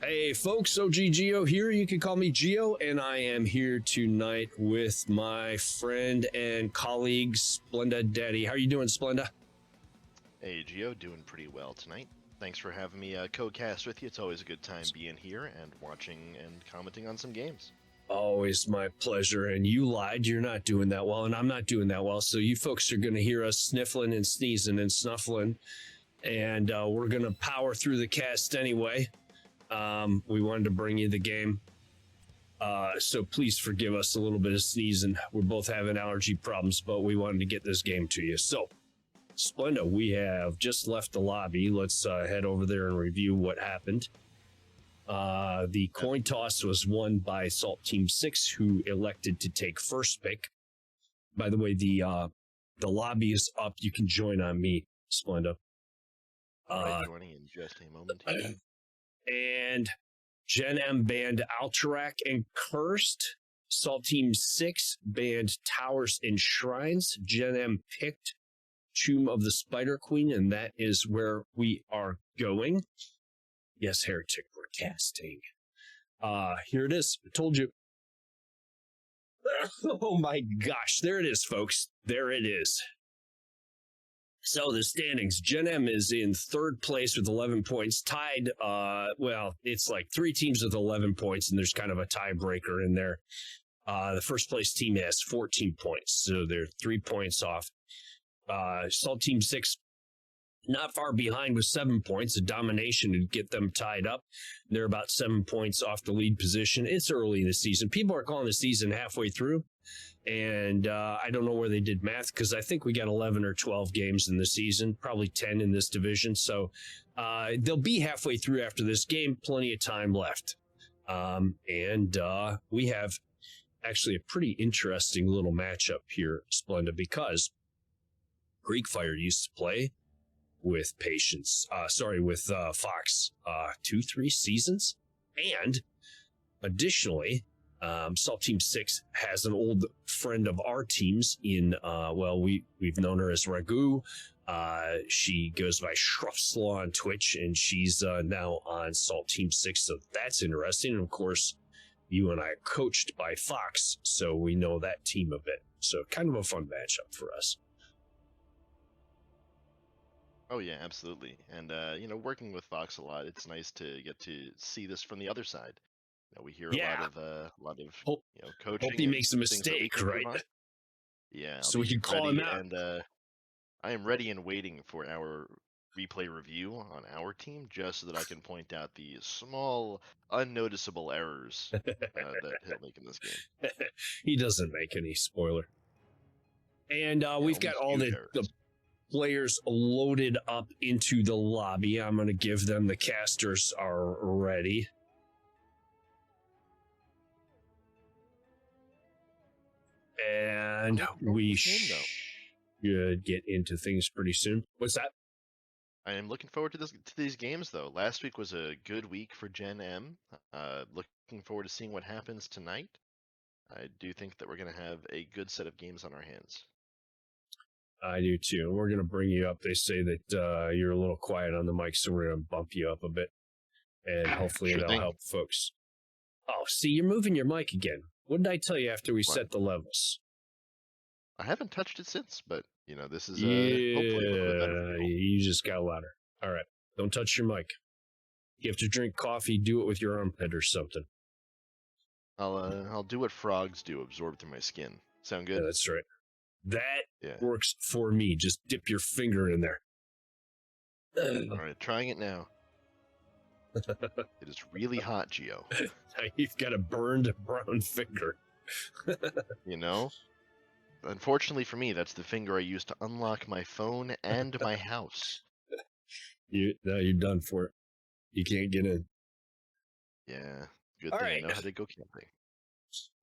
Hey folks, OG Geo here. You can call me Geo, and I am here tonight with my friend and colleague Splenda Daddy. How are you doing, Splenda? Hey Geo, doing pretty well tonight. Thanks for having me co-cast with you. It's always a good time being here and watching and commenting on some games. Always my pleasure. And you lied, you're not doing that well, and I'm not doing that well. So you folks are going to hear us sniffling and sneezing and snuffling, and we're going to power through the cast anyway. We wanted to bring you the game. So please forgive us a little bit of sneezing. We're both having allergy problems, but we wanted to get this game to you. So, Splenda, we have just left the lobby. Let's head over there and review what happened. The coin toss was won by Salt Team 6, who elected to take first pick. By the way, the lobby is up. You can join on me, Splenda. Joining in just a moment here. And Gen.M banned Alterac and Cursed. Salt Team 6 banned Towers and Shrines. Gen.M picked Tomb of the Spider Queen, and that is where we are going. Yes, Heretic, we're casting. Here it is. I told you. Oh my gosh, there it is, folks. There it is. So the standings, Gen.M is in third place with 11 points, tied, well, it's like three teams with 11 points, and there's kind of a tiebreaker in there. The first place team has 14 points, so they're 3 points off. Salt Team 6, not far behind with 7 points, a domination to get them tied up. They're about 7 points off the lead position. It's early in the season. People are calling the season halfway through. And I don't know where they did math, because I think we got 11 or 12 games in the season, probably 10 in this division. So they'll be halfway through after this game, plenty of time left. And we have actually a pretty interesting little matchup here, Splenda, because Greek Fire used to play with with Fox 2-3 seasons. And additionally, Salt Team 6 has an old friend of our teams in, we've known her as Ragu. She goes by Shruffslaw on Twitch, and she's now on Salt Team 6, so that's interesting. And of course, you and I are coached by Fox, so we know that team a bit. So kind of a fun matchup for us. Oh yeah, absolutely. And working with Fox a lot, it's nice to get to see this from the other side. We hear a lot of coaching. Hope he makes a mistake, right? Yeah. So we can call him out. And I am ready and waiting for our replay review on our team, just so that I can point out the small, unnoticeable errors that he'll make in this game. He doesn't make any, spoiler. And we've got all the players loaded up into the lobby. I'm going to give them, the casters are ready. And we should get into things pretty soon. What's that? I am looking forward to these games, though. Last week was a good week for Gen.M. Looking forward to seeing what happens tonight. I do think that we're going to have a good set of games on our hands. I do too. And we're going to bring you up. They say that you're a little quiet on the mic, so we're going to bump you up a bit. And hopefully that'll help folks. Oh, see, you're moving your mic again. What did I tell you after we set the levels? I haven't touched it since, but, this is hopefully a little bit better. You just got louder. All right. Don't touch your mic. You have to drink coffee, do it with your armpit or something. I'll do what frogs do, absorb through my skin. Sound good? Yeah, that's right. That works for me. Just dip your finger in there. All right, trying it now. It is really hot, Geo. You've got a burned brown finger. Unfortunately for me, that's the finger I use to unlock my phone and my house. You're done for it. You can't get in. Yeah, good thing I know how to go camping.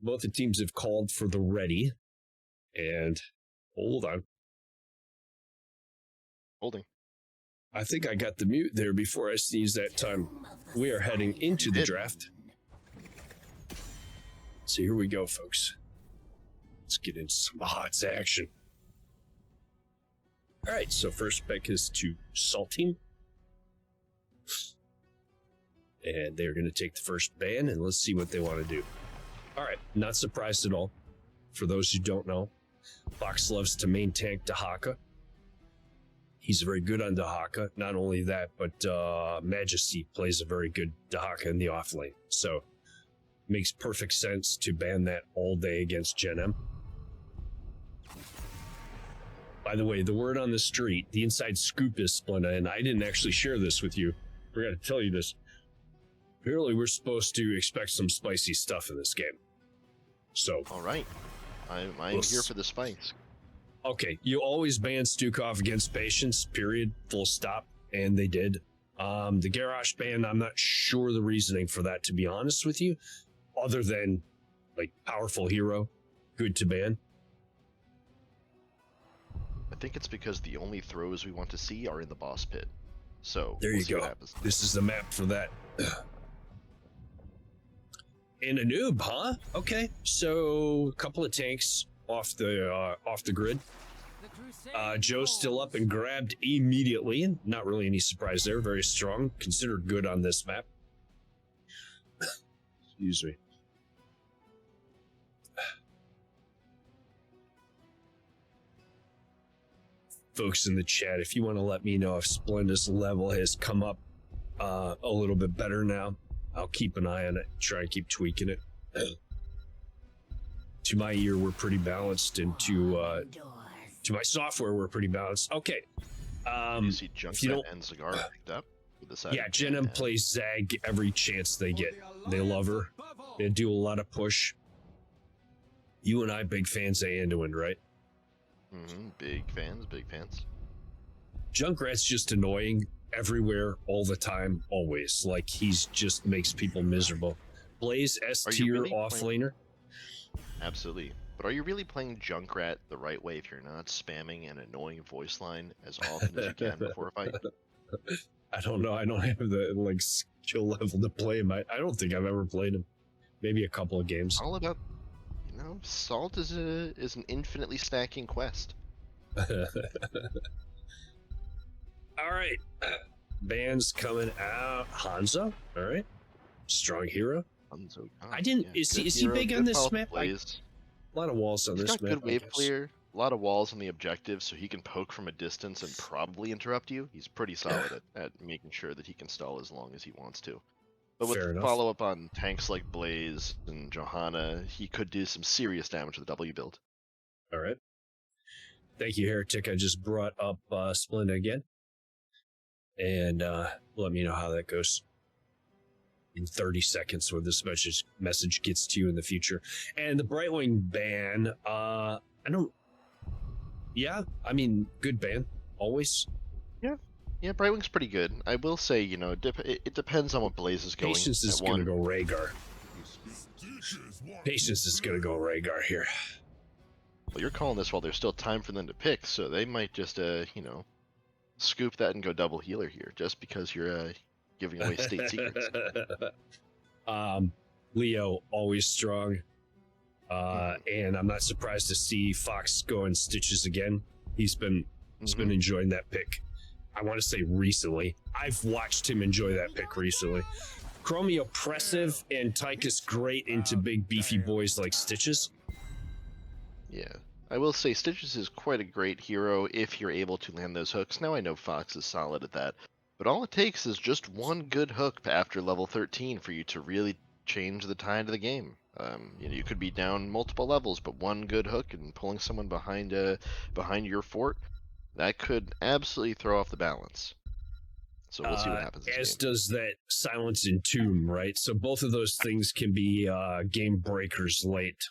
Both the teams have called for the ready. And hold on. Holding. I think I got the mute there before I sneezed that time. We are heading into the draft. So here we go, folks. Let's get into some HOTS action. All right, so first pick is to Salt Team. And they're going to take the first ban, and let's see what they want to do. All right, not surprised at all. For those who don't know, Fox loves to main tank Dahaka. He's very good on Dahaka. Not only that, but Majesty plays a very good Dahaka in the off lane. So, makes perfect sense to ban that all day against Gen.M. By the way, the word on the street, the inside scoop is, Splenda, and I didn't actually share this with you. I forgot to tell you this. Apparently, we're supposed to expect some spicy stuff in this game. So, all right, I'm here for the spice. Okay, you always ban Stukov against Patience, period, full stop, and they did. The Garrosh ban, I'm not sure the reasoning for that, to be honest with you, other than, like, powerful hero, good to ban. I think it's because the only throws we want to see are in the boss pit. So, there you go. This is the map for that. And a noob, huh? Okay, so a couple of tanks off the grid. Joe's still up and grabbed immediately. Not really any surprise there. Very strong, considered good on this map. Excuse me. Folks in the chat, if you want to let me know if Splenda's level has come up a little bit better now, I'll keep an eye on it, try and keep tweaking it. To my ear, we're pretty balanced, and to my software, we're pretty balanced. Okay. You see Junkrat and Cigar picked up with the side. Yeah, Gen.M plays Zag every chance they get. They love her. They do a lot of push. You and I, big fans of Anduin, right? Big fans, big fans. Junkrat's just annoying everywhere, all the time, always. Like, he's just makes people miserable. Blaze, S-tier really off-laner. Absolutely. But are you really playing Junkrat the right way if you're not spamming an annoying voice line as often as you can before a fight? I don't know. I don't have the, like, skill level to play him. I don't think I've ever played him. Maybe a couple of games. All about, you know, Salt is an infinitely stacking quest. All right. Bands coming out. Hanzo. All right. Strong hero. Hanzo. I didn't. Yeah, is he big on this map? A lot of walls on this map. He's got good wave clear. A lot of walls on the objective, so he can poke from a distance and probably interrupt you. He's pretty solid at making sure that he can stall as long as he wants to. But with follow-up on tanks like Blaze and Johanna, he could do some serious damage with the W build. All right. Thank you, Heretic. I just brought up Splenda again. And let me know how that goes in 30 seconds when this message gets to you in the future. And the Brightwing ban, I mean, good ban, always. Yeah, Brightwing's pretty good. I will say, you know, it depends on what Blaze is going. Patience is going to go Rhaegar. Patience is going to go Rhaegar here. Well, you're calling this while there's still time for them to pick, so they might just, you know, scoop that and go double healer here, just because you're giving away state secrets. Leo, always strong. And I'm not surprised to see Fox go in Stitches again. He's been enjoying that pick. I want to say recently. I've watched him enjoy that pick recently. Chromie oppressive and Tychus great into big beefy boys like Stitches. Yeah. I will say Stitches is quite a great hero if you're able to land those hooks. Now I know Fox is solid at that, but all it takes is just one good hook after level 13 for you to really change the tide of the game. You know, you could be down multiple levels, but one good hook and pulling someone behind your fort, that could absolutely throw off the balance. So we'll see what happens. As does that Silence and Tomb, right? So both of those things can be game breakers late.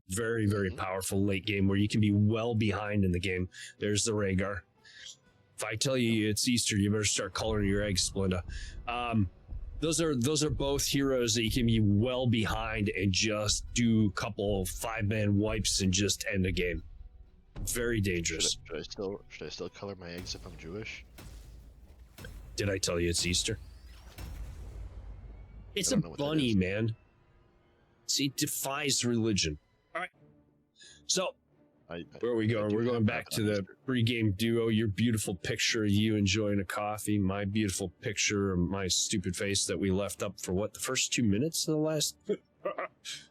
Very, very powerful late game where you can be well behind in the game. There's the Rhaegar. If I tell you it's Easter, you better start coloring your eggs, Splenda. Those are both heroes that you can be well behind and just do a couple 5-man wipes and just end the game. Very dangerous. Should I still color my eggs if I'm Jewish? Did I tell you it's Easter? It's a bunny, man. See, it defies religion. All right. So, Where are we going? We're going back to the pregame duo. Your beautiful picture of you enjoying a coffee. My beautiful picture of my stupid face that we left up for the first 2 minutes of the last...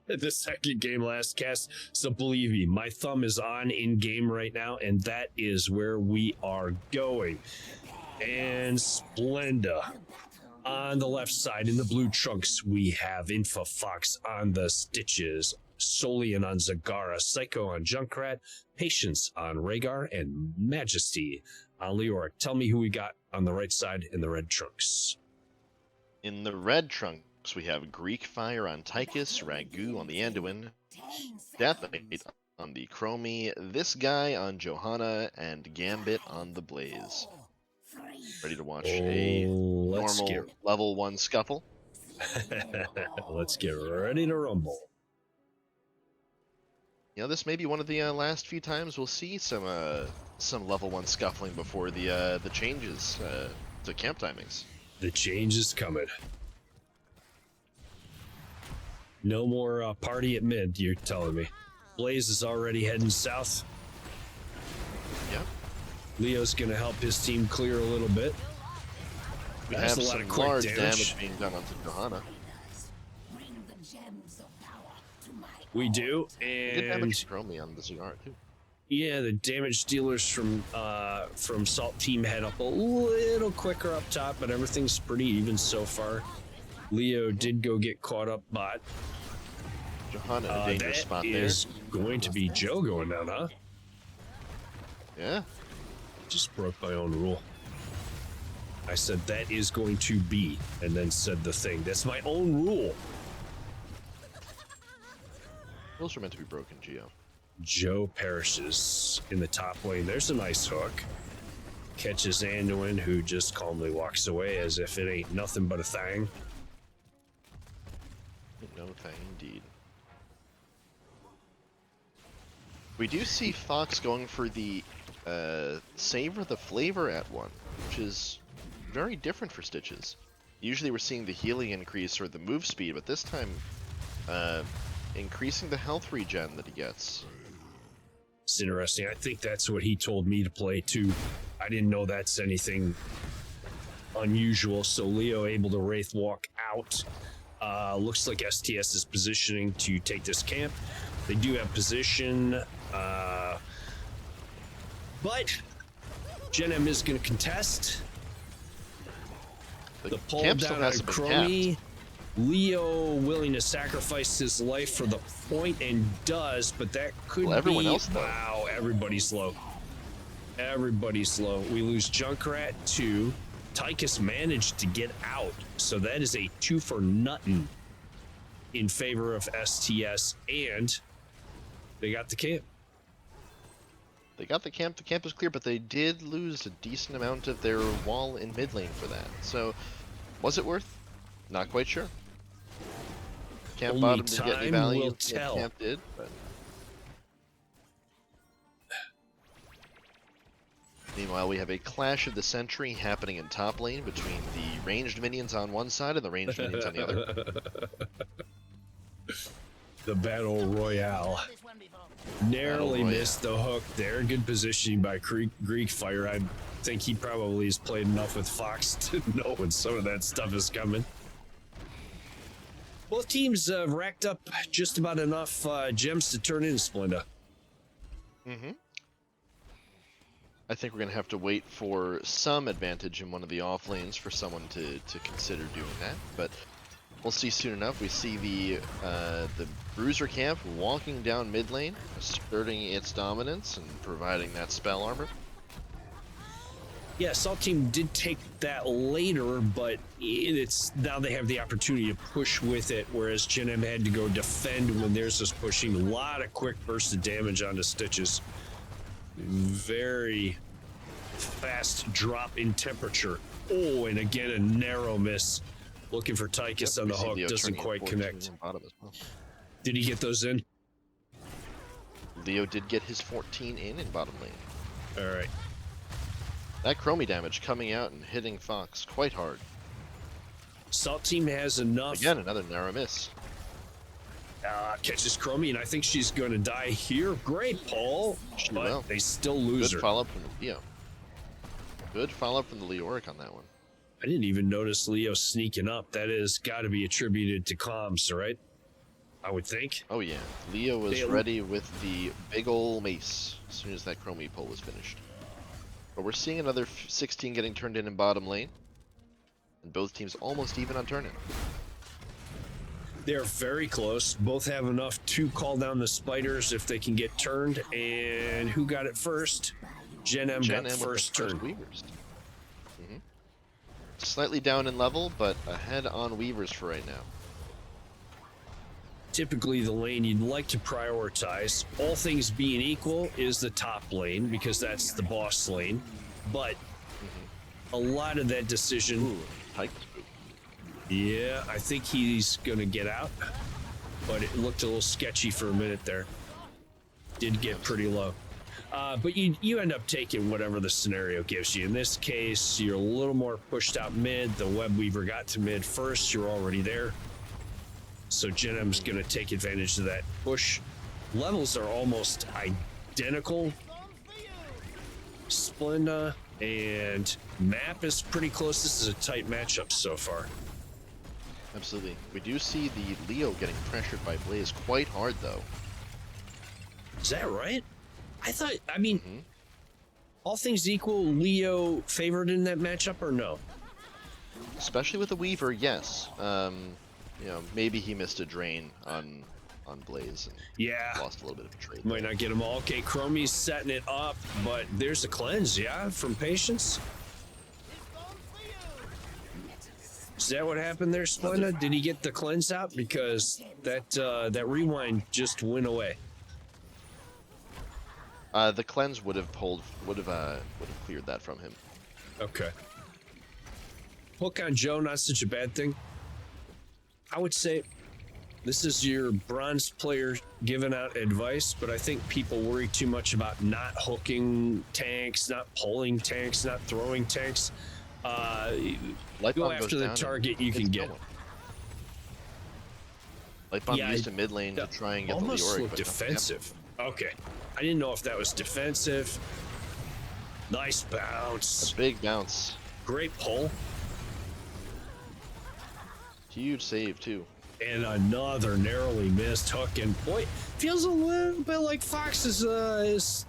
the second game last cast. So believe me, my thumb is on in game right now, and that is where we are going. And Splenda on the left side in the blue trunks, we have Infofox on the Stitches, Solian on Zagara, Psycho on Junkrat, Patience on Rhaegar, and Majesty on Leoric. Tell me who we got on the right side in the red trunks. In the red trunks, we have Greek Fire on Tychus, Ragu on the Anduin, Death Knight on the Chromie, this guy on Johanna, and Gambit on the Blaze. Ready to watch a normal level 1 scuffle? Let's get ready to rumble. You know, this may be one of the last few times we'll see some level 1 scuffling before the changes to camp timings. The change is coming. No more party at mid, you're telling me. Blaze is already heading south. Yep. Leo's going to help his team clear a little bit. We have a lot of large damage being done onto Johanna. We do, and good damage to Chromie on the CR too. Yeah, the damage dealers from Salt Team head up a little quicker up top, but everything's pretty even so far. Leo did go get caught up bot. Johanna in a dangerous spot there. That is going to be Joe going down, huh? Yeah. Just broke my own rule. I said that is going to be, and then said the thing. That's my own rule. Rules are meant to be broken, Gio. Joe perishes in the top lane. There's a nice hook. Catches Anduin, who just calmly walks away as if it ain't nothing but a thing. No thing, indeed. We do see Fox going for the savor the flavor at 1, which is very different for Stitches. Usually we're seeing the healing increase or the move speed, but this time increasing the health regen that he gets. It's interesting. I think that's what he told me to play too. I didn't know that's anything unusual. So Leo able to Wraith walk out. Looks like STS is positioning to take this camp. They do have position, but Gen.M is going to contest. The pull down on Chromie. Leo willing to sacrifice his life for the point and does, but that could be... everyone else, though. Wow, everybody's low. Everybody's low. We lose Junkrat to... Tychus managed to get out, so that is a 2 for nothing in favor of STS, and they got the camp. They got the camp. The camp is clear, but they did lose a decent amount of their wall in mid lane for that. So, was it worth? Not quite sure. Camp Only bottom didn't get any time value. will tell. Camp did, but... Meanwhile, we have a clash of the century happening in top lane between the ranged minions on one side and the ranged minions on the other. The Battle Royale. Narrowly missed the hook there. Good positioning by Greek Fire. I think he probably has played enough with Fox to know when some of that stuff is coming. Both teams have racked up just about enough gems to turn in Splenda. Mm-hmm. I think we're going to have to wait for some advantage in one of the off lanes for someone to consider doing that, but we'll see soon enough. We see the Bruiser camp walking down mid lane, asserting its dominance and providing that spell armor. Yeah, Salt Team did take that later, but it's now they have the opportunity to push with it, whereas Gen.M had to go defend when theirs was pushing. A lot of quick bursts of damage onto Stitches. Very fast drop in temperature. Oh, and again, a narrow miss. Looking for Tychus on the hook, doesn't quite connect. Well. Did he get those in? Leo did get his 14 in bottom lane. All right. That Chromie damage coming out and hitting Fox quite hard. Salt Team has enough. Again, another narrow miss. Catches Chromie, and I think she's going to die here. Great pull, but they still lose her. Good follow-up from Leo. Good follow-up from the Leoric on that one. I didn't even notice Leo sneaking up. That has got to be attributed to comms, right? I would think. Oh yeah, Leo was ready with the big ol' mace as soon as that Chromie pull was finished. But we're seeing another 16 getting turned in bottom lane. And both teams almost even on turn-in. They're very close. Both have enough to call down the spiders if they can get turned. And who got it first? Gen.M got the first turn. Weavers. Slightly down in level, but ahead on Weavers for right now. Typically, the lane you'd like to prioritize, all things being equal, is the top lane because that's the boss lane. But a lot of that decision... Ooh, Pike spook. Yeah, I think he's going to get out. But it looked a little sketchy for a minute there. Did get pretty low. But you end up taking whatever the scenario gives you. In this case, you're a little more pushed out mid. The Web Weaver got to mid first. You're already there. So Gen.M's going to take advantage of that push. Levels are almost identical. Splenda and map is pretty close. This is a tight matchup so far. Absolutely. We do see the Leo getting pressured by Blaze quite hard, though. Is that right? I mean, all things equal, Leo favored in that matchup or no? Especially with the Weaver, yes. You know, maybe he missed a drain on Blaze and lost a little bit of a trade. Might not get them all. Okay, Chromie's setting it up, but there's a cleanse, from Patience. Is that what happened there, Splenda? Did he get the cleanse out? Because that rewind just went away. The cleanse would have cleared that from him. Okay. Hook on Joe, not such a bad thing. I would say this is your bronze player giving out advice, but I think people worry too much about not hooking tanks, not pulling tanks, not throwing tanks. Go after the target you can get. Lightbomb used to mid lane to try and get the Leoric. Almost looked defensive. Okay. I didn't know if that was defensive. Nice bounce. A big bounce. Great pull. Huge save, too. And another narrowly missed hook. And boy, feels a little bit like Fox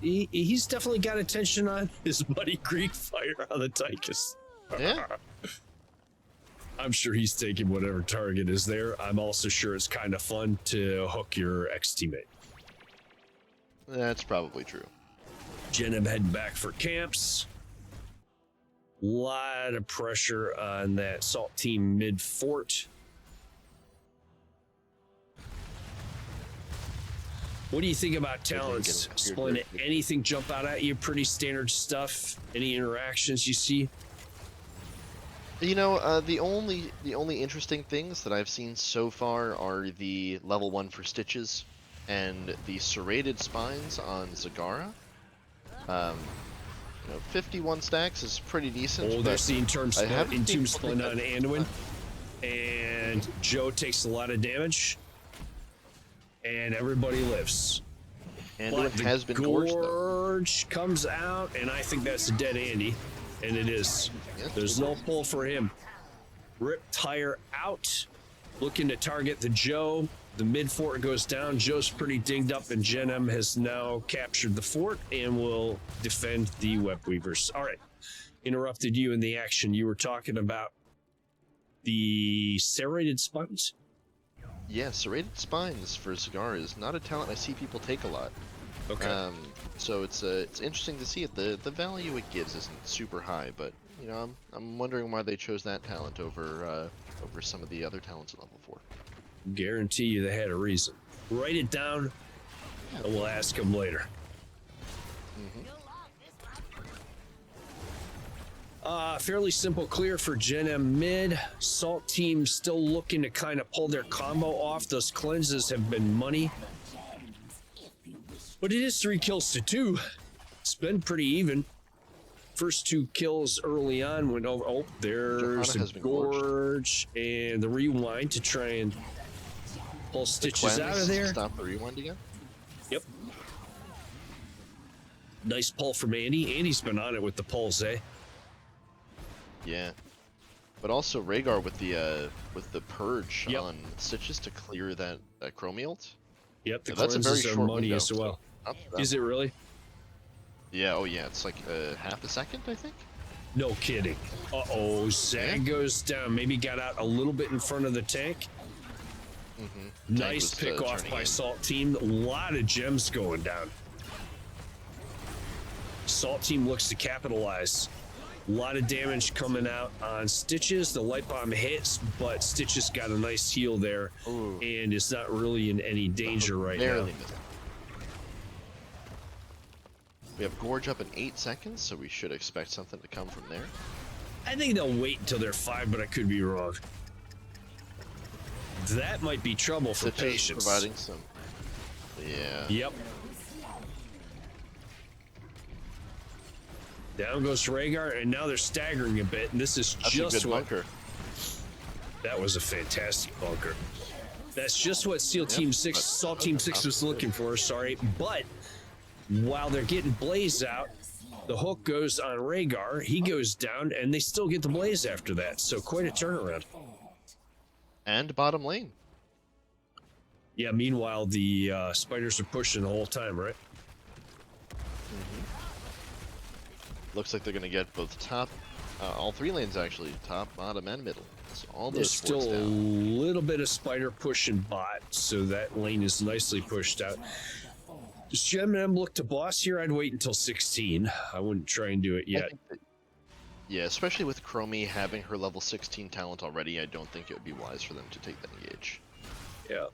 he's definitely got attention on his buddy Greek Fire on the Tychus. Yeah. I'm sure he's taking whatever target is there. I'm also sure it's kind of fun to hook your ex-teammate. That's probably true. Gen.M heading back for camps. Lot of pressure on that Salt team mid fort. What do you think about talents? Splenda, anything jump out at you? Pretty standard stuff. Any interactions you see? You know, the only interesting things that I've seen so far are the level 1 for Stitches and the serrated spines on Zagara. You know, 51 stacks is pretty decent. Oh, they're seeing Entomb Splenda on Anduin. And Joe takes a lot of damage. And everybody lives. Anduin has been gorged, though. Gorge comes out, and I think that's a dead Andy. And it is. Yes, there's no pull for him. Rip tire out. Looking to target the Joe. The mid fort goes down. Joe's pretty dinged up, and Gen.M has now captured the fort and will defend the Web Weavers. All right. Interrupted you in the action. You were talking about the serrated spines? Yeah, serrated spines for Cigar is not a talent I see people take a lot. Okay. So it's interesting to see it. The value it gives isn't super high, but you know I'm wondering why they chose that talent over some of the other talents at level 4. Guarantee you they had a reason. Write it down, and we'll ask them later. Fairly simple clear for Gen.M mid. Salt team still looking to kind of pull their combo off. Those cleanses have been money. But it is 3 kills to 2. It's been pretty even. First 2 kills early on went over. Oh, there's a gorge and the rewind to try and Pull Stitches out of there. Stop the rewind again. Yep. Nice pull from Andy. Andy's been on it with the pulls, eh? Yeah. But also Rhaegar with the purge on Stitches to clear that Chromie ult. Yep, the that's a very short money window, as well. So is it really? Yeah, oh yeah, it's like half a second, I think. No kidding. Uh-oh, Zag goes down. Maybe got out a little bit in front of the tank. Nice pick off by Salt Team. A lot of gems going down. Salt Team looks to capitalize. A lot of damage coming out on Stitches. The light bomb hits, but Stitches got a nice heal there. Ooh. And is not really in any danger right now. Missed. We have Gorge up in 8 seconds, so we should expect something to come from there. I think they'll wait until they're 5, but I could be wrong. That might be trouble for Patience. Providing some. Yeah. Yep. Down goes Rhaegar, and now they're staggering a bit, and this is just a good bunker. That was a fantastic bunker. That's just what Salt Team 6 was looking for, sorry. But while they're getting Blaze out, the hook goes on Rhaegar, he goes down, and they still get the Blaze after that. So quite a turnaround. And bottom lane. Yeah, meanwhile, the spiders are pushing the whole time, right? Looks like they're going to get both top, all 3 lanes actually, top, bottom, and middle. So all There's those still a down. little bit of spider pushing bot, so that lane is nicely pushed out. Does Gen.M look to boss here? I'd wait until 16. I wouldn't try and do it yet. Yeah, especially with Chromie having her level 16 talent already, I don't think it would be wise for them to take that engage. Yeah.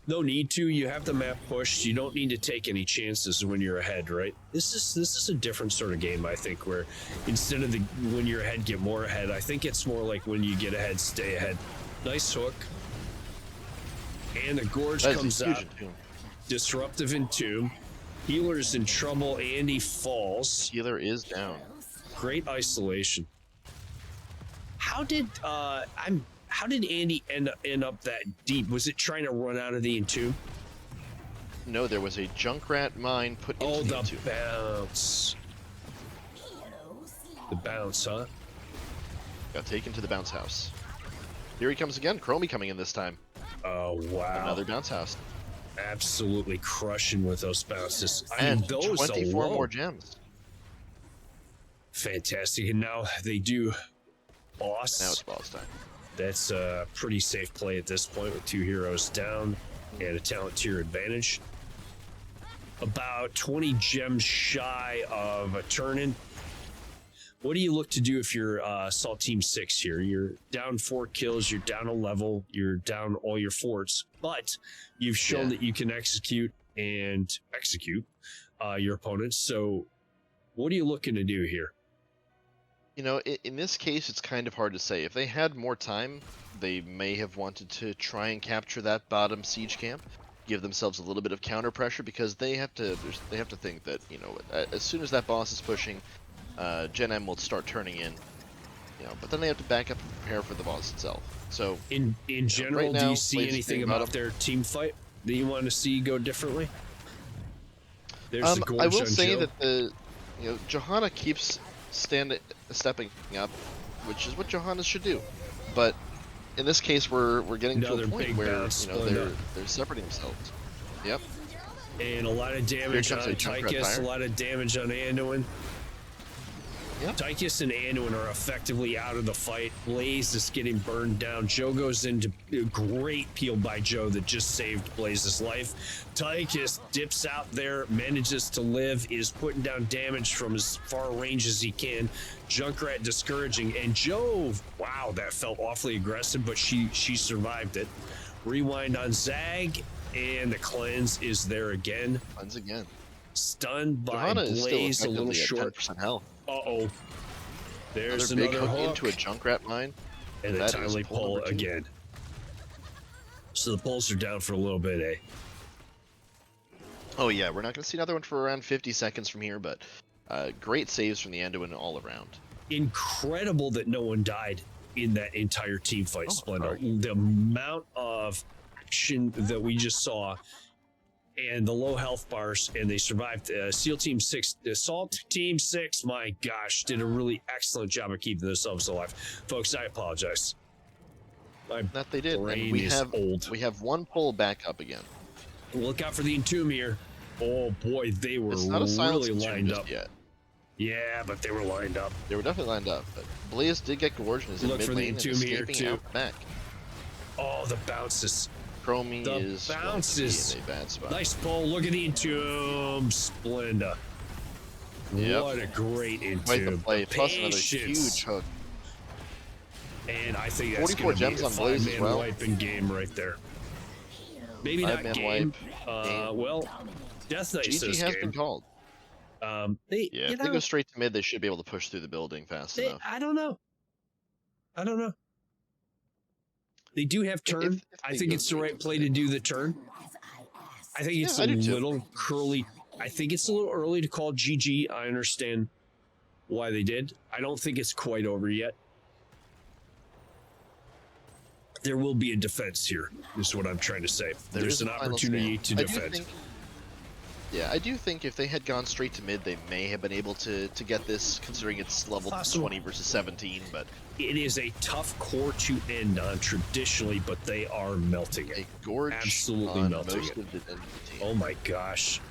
No need to. You have the map pushed. You don't need to take any chances when you're ahead, right? This is a different sort of game, I think, where instead of when you're ahead, get more ahead. I think it's more like when you get ahead, stay ahead. Nice hook. And the Gorge comes out. Disruptive Entomb. Healer's in trouble. Andy falls. Healer is down. Great isolation. How did Andy end up that deep? Was it trying to run out of the Entomb? No, there was a Junkrat mine put into the Entomb. Bounce. The bounce, huh? Got taken to the bounce house. Here he comes again. Chromie coming in this time. Oh, wow. Another bounce house. Absolutely crushing with those bounces. And those 24 alone. more gems. Fantastic. And now they do boss. Now it's boss time. That's a pretty safe play at this point with 2 heroes down and a talent tier advantage. About 20 gems shy of a turn-in. What do you look to do if you're Salt Team 6 here? You're down 4 kills, you're down a level, you're down all your forts, but you've shown that you can execute your opponents. So what are you looking to do here? You know, in this case, it's kind of hard to say. If they had more time, they may have wanted to try and capture that bottom siege camp, give themselves a little bit of counter pressure, because they have to think that, you know, as soon as that boss is pushing, Gen.M will start turning in, you know, but then they have to back up and prepare for the boss itself. So in general, right now, do you see anything about their team fight that you want to see go differently? There's the Gorge I will on say Joe. that Johanna keeps stepping up, which is what Johanna should do. But in this case, we're getting to a point where they're separating themselves. Yep. And a lot of damage on Tychus, a lot of damage on Anduin. Yep. Tychus and Anduin are effectively out of the fight. Blaze is getting burned down. Joe goes into a great peel by Joe that just saved Blaze's life. Tychus dips out there, manages to live, is putting down damage from as far range as he can. Junkrat discouraging, and Joe, wow, that felt awfully aggressive, but she survived it. Rewind on Zag, and the cleanse is there again. Cleanse again. Stunned by Johanna Blaze, a little short. 10% health. Uh-oh. There's another big hook into a Junkrat mine. And a timely pull again. So the pulls are down for a little bit, eh? Oh yeah, we're not going to see another one for around 50 seconds from here, but great saves from the Anduin all around. Incredible that no one died in that entire team fight, Splendor. The amount of action that we just saw and the low health bars, and they survived. SEAL Team 6, Assault Team 6, my gosh, did a really excellent job of keeping themselves alive. Folks, I apologize. That they did. Brain And we is have old. We have one pull back up again. Look out for the Entomb here. Oh boy, they were It's not a really silence lined just up. yet. Yeah, but they were lined up. They were definitely lined up, but Blaze did get gorged and is in Look mid for the lane and Entomb here, escaping too. out back. Oh, the bounces. Chromie The is bounces. going to be in a bad spot. Nice pull. Look at the Entomb. Splenda. Yep. What a great Entomb. Quite the play, plus another Patience. huge hook. And I think that's 44 going to gems be a on Blaze as 5-man well. wiping game right there. Maybe not 5-man game. wipe. Well, Death Knight GG says has game. been called. If they go straight to mid, they should be able to push through the building fast enough. I don't know. They do have turn. I think it's the right play to do the turn. I think it's a little curly. I think it's a little early to call GG. I understand why they did. I don't think it's quite over yet. There will be a defense here, is what I'm trying to say. There's an opportunity to defend. I do think if they had gone straight to mid, they may have been able to get this, considering it's level 20 versus 17, but... It is a tough core to end on traditionally, but they are melting it. A gorge absolutely on melting most it. of the enemy team. Oh my gosh.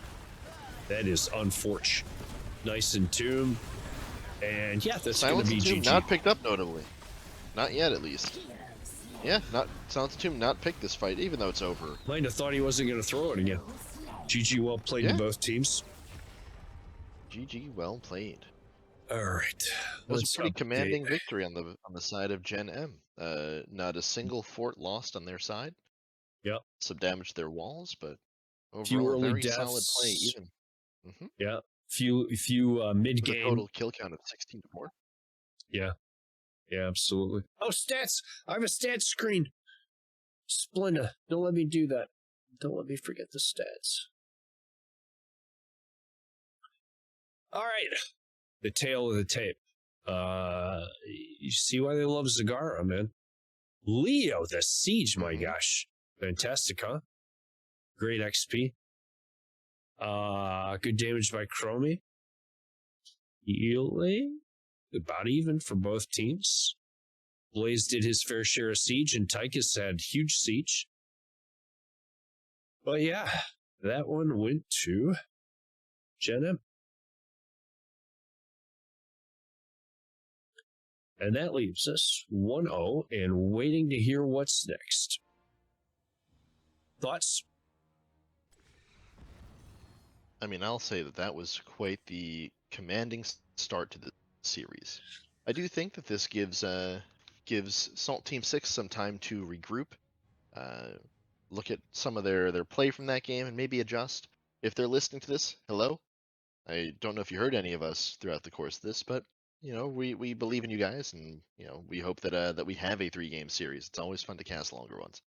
That is unfortunate. Nice Entomb. And yeah, that's going to be GG. Not picked up notably. Not yet, at least. Yeah, Silence Tomb not picked this fight, even though it's over. Might have thought he wasn't going to throw it again. GG, well played to both teams. GG, well played. All right. It was a pretty commanding victory on the side of Gen.M. Not a single fort lost on their side. Yep. Some damage to their walls, but few overall, early very deaths. solid play, even. Yeah. Few mid game. Total kill count of 16 to 4. Yeah. Yeah, absolutely. Oh, stats! I have a stats screen. Splenda, don't let me do that. Don't let me forget the stats. All right. The tail of the tape. You see why they love Zagara, man. Leo, the Siege, my gosh. Fantastic, huh? Great XP. Good damage by Chromie. Healing. About even for both teams. Blaze did his fair share of siege, and Tychus had huge siege. But yeah, that one went to Gen.M. And that leaves us 1-0 and waiting to hear what's next. Thoughts? I mean, I'll say that was quite the commanding start to the series. I do think that this gives Salt Team 6 some time to regroup, look at some of their play from that game, and maybe adjust. If they're listening to this, hello. I don't know if you heard any of us throughout the course of this, but we believe in you guys, and we hope that we have a 3-game series. It's always fun to cast longer ones.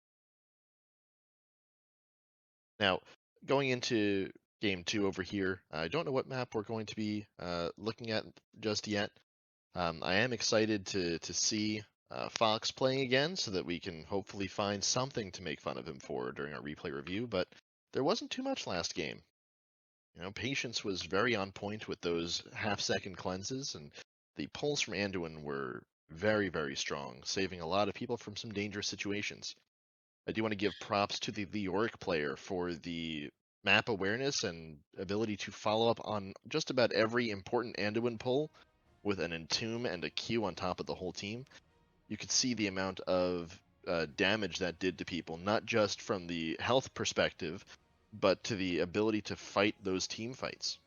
Now, going into Game 2 over here, I don't know what map we're going to be looking at just yet. I am excited to see Fox playing again, so that we can hopefully find something to make fun of him for during our replay review, but there wasn't too much last game. Patience was very on point with those half-second cleanses, and the pulls from Anduin were very, very strong, saving a lot of people from some dangerous situations. I do want to give props to the Leoric player for the map awareness and ability to follow up on just about every important Anduin pull with an Entomb and a Q on top of the whole team. You could see the amount of damage that did to people, not just from the health perspective, but to the ability to fight those team fights.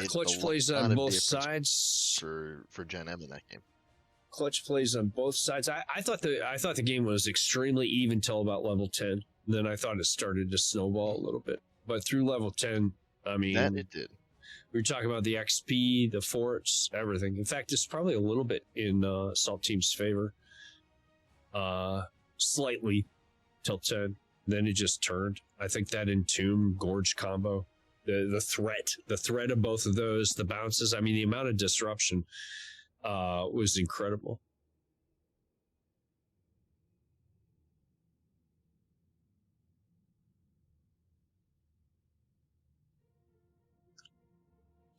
Clutch plays on both sides for Gen.M in that game. Clutch plays on both sides. I thought the game was extremely even till about level 10. Then I thought it started to snowball a little bit. But through level 10, I mean, that it did. We were talking about the XP, the forts, everything. In fact, it's probably a little bit in Salt Team's favor. Slightly till 10. Then it just turned. I think that Entomb Gorge combo, the threat of both of those, the bounces. I mean, the amount of disruption was incredible.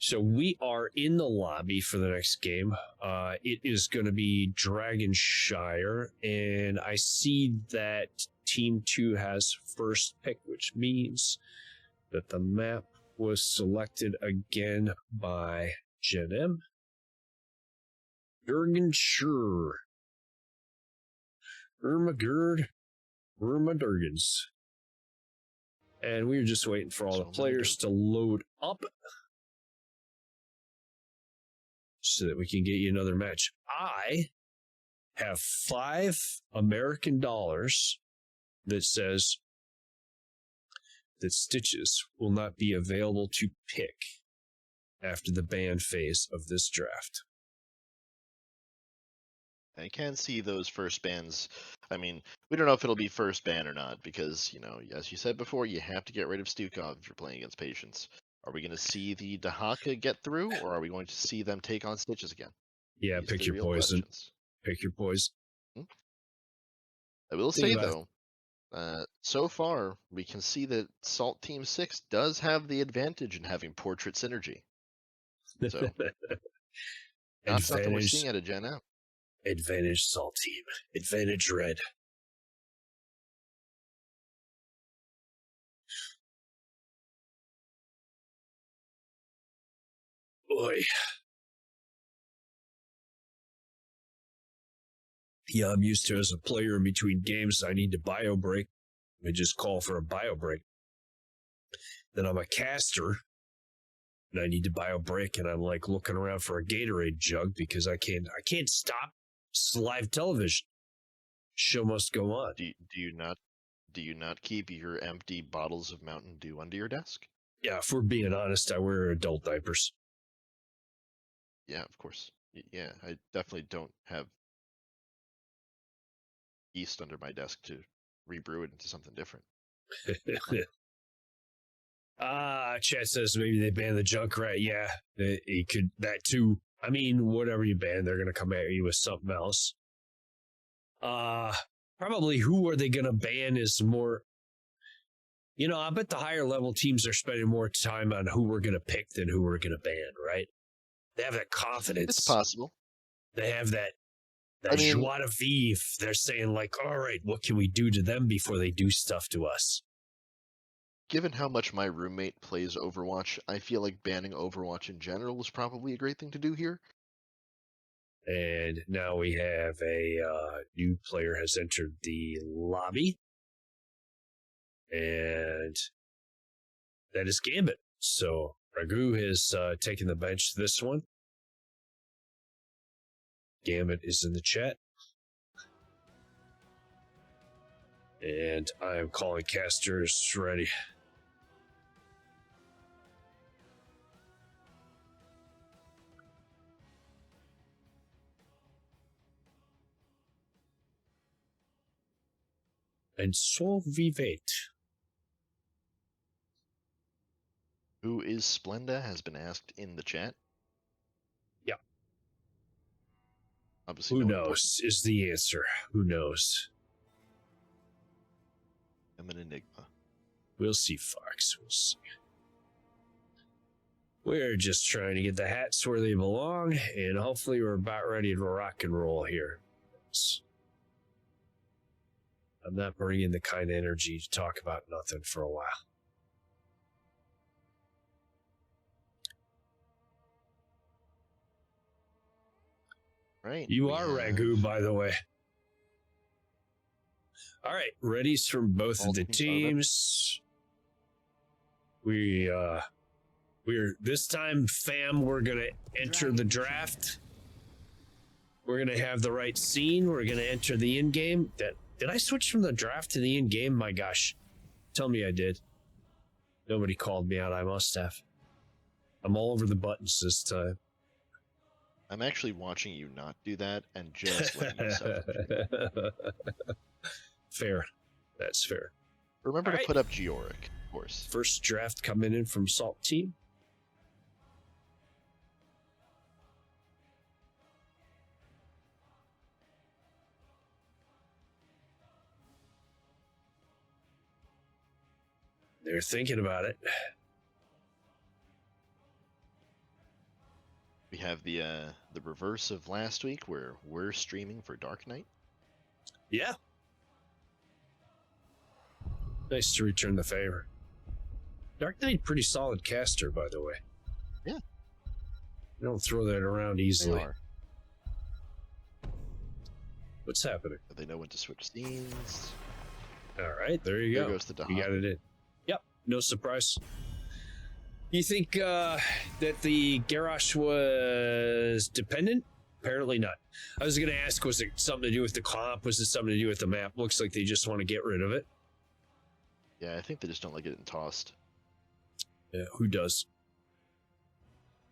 So we are in the lobby for the next game. It is going to be Dragonshire, and I see that Team 2 has first pick, which means that the map was selected again by Gen.M. Durganshire. Ermagerd. Durgans. And we were just waiting for all the players to load up so that we can get you another match. I have $5 American that says that Stitches will not be available to pick after the ban phase of this draft. I can see those first bans. I mean, we don't know if it'll be first ban or not because, you know, as you said before, you have to get rid of Stukov if you're playing against Patience. Are we going to see the Dahaka get through, or are we going to see them take on Stitches again? Yeah, These pick are your the real poison. questions. Pick your poison. I will say, though, so far, we can see that Salt Team 6 does have the advantage in having portrait synergy. So, not something we're seeing out of Gen.M. Advantage Salt Team. Advantage Red. Boy. Yeah, I'm used to as a player in between games, I need to bio break. I just call for a bio break. Then I'm a caster, and I need to bio break, and I'm like looking around for a Gatorade jug because I can't stop. It's live television. Show must go on. Do you not keep your empty bottles of Mountain Dew under your desk? Yeah, if we're being honest, I wear adult diapers. Yeah, of course. Yeah, I definitely don't have yeast under my desk to rebrew it into something different. Chat says maybe they banned the Junkrat. Yeah, it could, that too. I mean, whatever you ban, they're going to come at you with something else. Probably who are they going to ban is more, you know, I bet the higher level teams are spending more time on who we're going to pick than who we're going to ban, right? They have that confidence. It's possible. They have that joie de vivre. They're saying like, all right, what can we do to them before they do stuff to us? Given how much my roommate plays Overwatch, I feel like banning Overwatch in general is probably a great thing to do here. And now we have a new player has entered the lobby. And that is Gambit. So Ragu has taken the bench this one. Gambit is in the chat. And I am calling casters ready. And so vivet. Who is Splenda has been asked in the chat. Yeah. Obviously, who no knows is the answer. Who knows? I'm an enigma. We'll see, Fox. We'll see. We're just trying to get the hats where they belong, and hopefully we're about ready to rock and roll here. I'm not bringing the kind of energy to talk about nothing for a while. Right. You are Ragu, by the way. All right, readies from both of the teams. We're this time, fam, we're gonna enter the draft. We're gonna have the right scene. We're gonna enter the in-game. Did I switch from the draft to the in-game? My gosh. Tell me I did. Nobody called me out. I must have. I'm all over the buttons this time. I'm actually watching you not do that and just letting you suffer. Fair. That's fair. Remember to put up Georic, of course. First draft coming in from Salt Team. They're thinking about it. We have the reverse of last week where we're streaming for Dark Knight. Yeah. Nice to return the favor. Dark Knight, pretty solid caster, by the way. Yeah. You don't throw that around easily. They are. What's happening? They know when to switch scenes. All right, there you There go. goes the You got it in. Yep, no surprise. You think that the Garrosh was dependent? Apparently not. I was going to ask, was it something to do with the comp? Was it something to do with the map? Looks like they just want to get rid of it. Yeah, I think they just don't like getting tossed. Yeah, who does?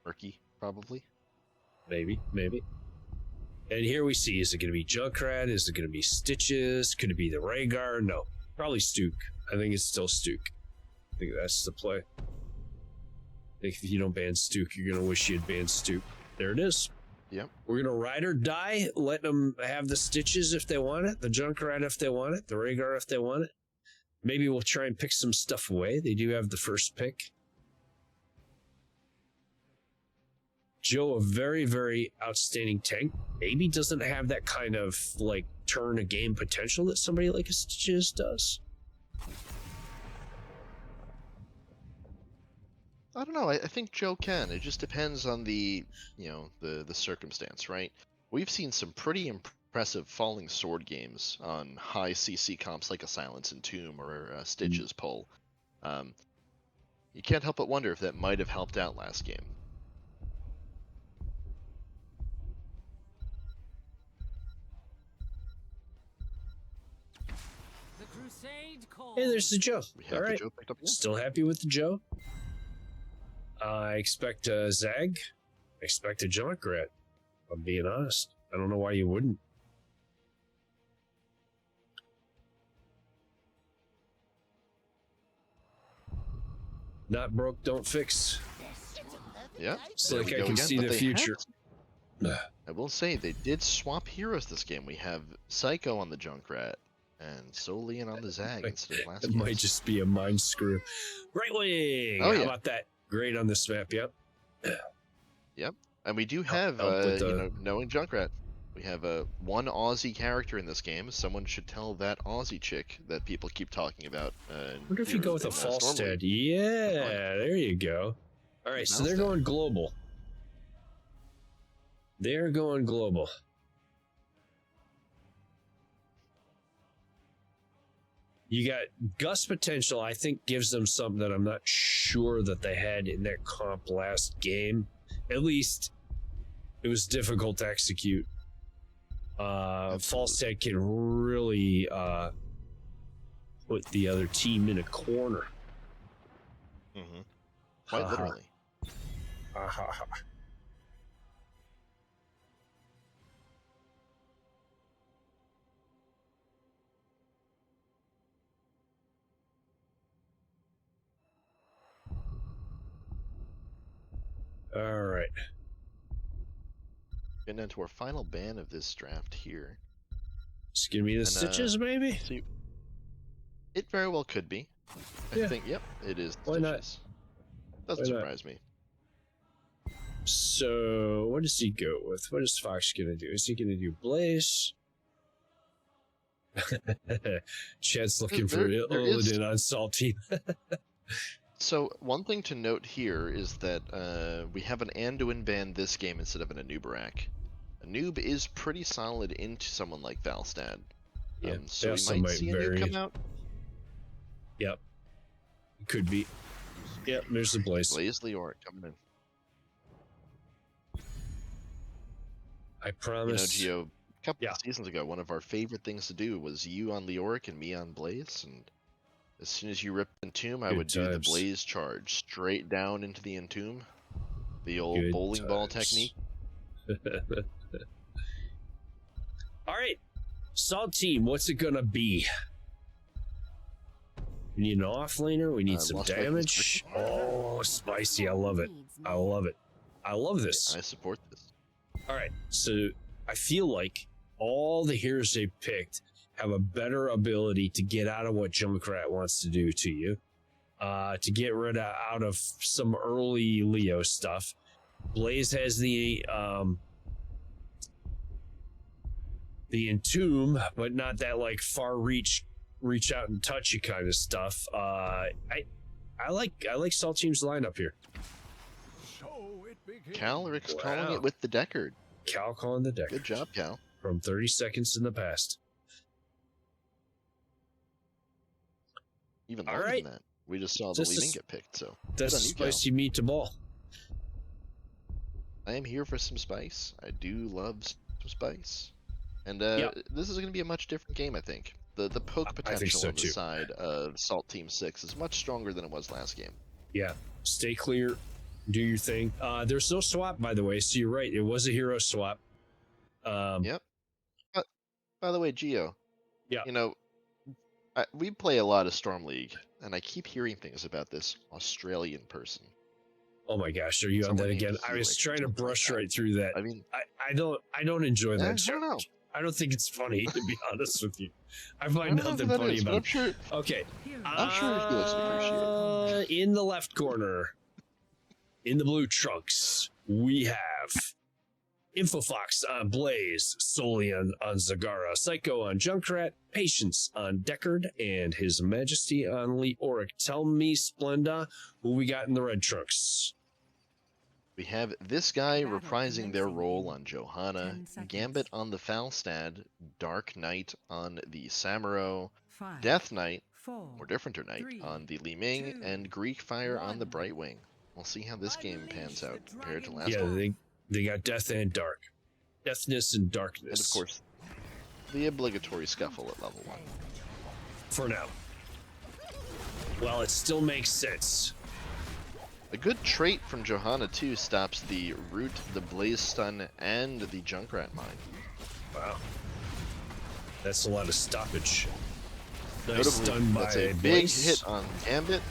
Murky, probably. Maybe. And here we see, is it going to be Junkrat? Is it going to be Stitches? Could it be the Rhaegar? No, probably Stuke. I think it's still Stuke. I think that's the play. I think if you don't ban Stuke, you're going to wish you'd banned Stuke. There it is. Yep. We're going to ride or die, let them have the Stitches if they want it, the Junkrat if they want it, the Rhaegar if they want it. Maybe we'll try and pick some stuff away. They do have the first pick. Joe, a very, very outstanding tank. Maybe doesn't have that kind of, like, turn a game potential that somebody like a Stitches does. I don't know. I think Joe can. It just depends on the circumstance, right? We've seen some pretty impressive falling sword games on high CC comps like a Silence and Tomb or a Stitches pull. You can't help but wonder if that might have helped out last game. Hey, there's the Joe. We have All right. the Joe picked up. Still happy with the Joe. I expect a Zag. I expect a Junkrat. I'm being honest. I don't know why you wouldn't. Not broke, don't fix. Yeah. It's there like we I go can again, see but the they future. I will say they did swap heroes this game. We have Psycho on the Junkrat and Solian on the Zag instead of last It game. might just be a mind screw. Right wing. Oh, How yeah. about that? Great on this map. Yep. Yep. And we do have, help with the- knowing Junkrat, we have one Aussie character in this game. Someone should tell that Aussie chick that people keep talking about. I wonder if you go with a Falstad. Yeah, there you go. All right, so they're going global. They're going global. You got Gus potential, I think, gives them something that I'm not sure that they had in their comp last game. At least it was difficult to execute. Falstad can really put the other team in a corner. Mm-hmm. Quite literally. All right. Getting into our final ban of this draft here. It's gonna be the Stitches, maybe? See, it very well could be. I think, yep, it is Why not? Stitches. Doesn't surprise me. So, what does he go with? What is Fox gonna do? Is he gonna do Blaze? Chad's looking for Illidan on Salty. So, one thing to note here is that we have an Anduin ban this game instead of an Anubarak. A noob is pretty solid into someone like Valstad. Yeah, so we might see a noob come out. Yep. Could be. Yep, there's the Blaze. Blaze Leoric coming in. I promise. You know, Gio, a couple of seasons ago, one of our favorite things to do was you on Leoric and me on Blaze, and as soon as you ripped Entomb, I would do the Blaze charge straight down into the Entomb. The old bowling ball technique. All right, Salt Team, what's it gonna be? We need an offlaner. We need some damage. Oh, spicy! I love it. I love it. I love this. I support this. All right, so I feel like all the heroes they picked have a better ability to get out of what Junkrat wants to do to you, to get rid of out of some early Leo stuff, Blaze has the entomb, but not that like far reach out and touch you kind of stuff. I like Salt Team's lineup here. Calric's calling it with the Deckard. Cal calling the Deckard. Good job, Cal. From 30 seconds in the past. Even longer than that. We just saw the leading get picked, so that's a spicy meatball. I am here for some spice. I do love some spice. And this is going to be a much different game, I think. The poke potential on the side of Salt Team 6 is much stronger than it was last game. Yeah. Stay clear. Do your thing. There's no swap, by the way, so you're right. It was a hero swap. Yep. But, by the way, Gio. Yeah. You know, we play a lot of Storm League, and I keep hearing things about this Australian person. Oh my gosh, are you on that again? I was trying to brush right through that. I mean, I don't enjoy that. I don't know. I don't think it's funny, to be honest with you. I find nothing funny about it. I'm sure. Okay. I'm sure he looks appreciated. In the left corner, in the blue trunks, we have Infofox on Blaze, Solian on Zagara, Psycho on Junkrat, Patience on Deckard, and His Majesty on Leoric. Tell me, Splenda, who we got in the red trunks. We have this guy reprising their role on Johanna, Gambit on the Falstad, Dark Knight on the Samuro, Death Knight, or Differenter Knight, on the Li Ming, and Greek Fire on the Brightwing. We'll see how this game pans out compared to last one. Yeah, they got Death and Dark. Deathness and Darkness. And of course, the obligatory Scuffle at level 1. For now. Well, it still makes sense. A good trait from Johanna, too, stops the Root, the Blaze Stun, and the Junkrat Mine. Wow. That's a lot of stoppage. Nice stun by that's a big hit on Gambit,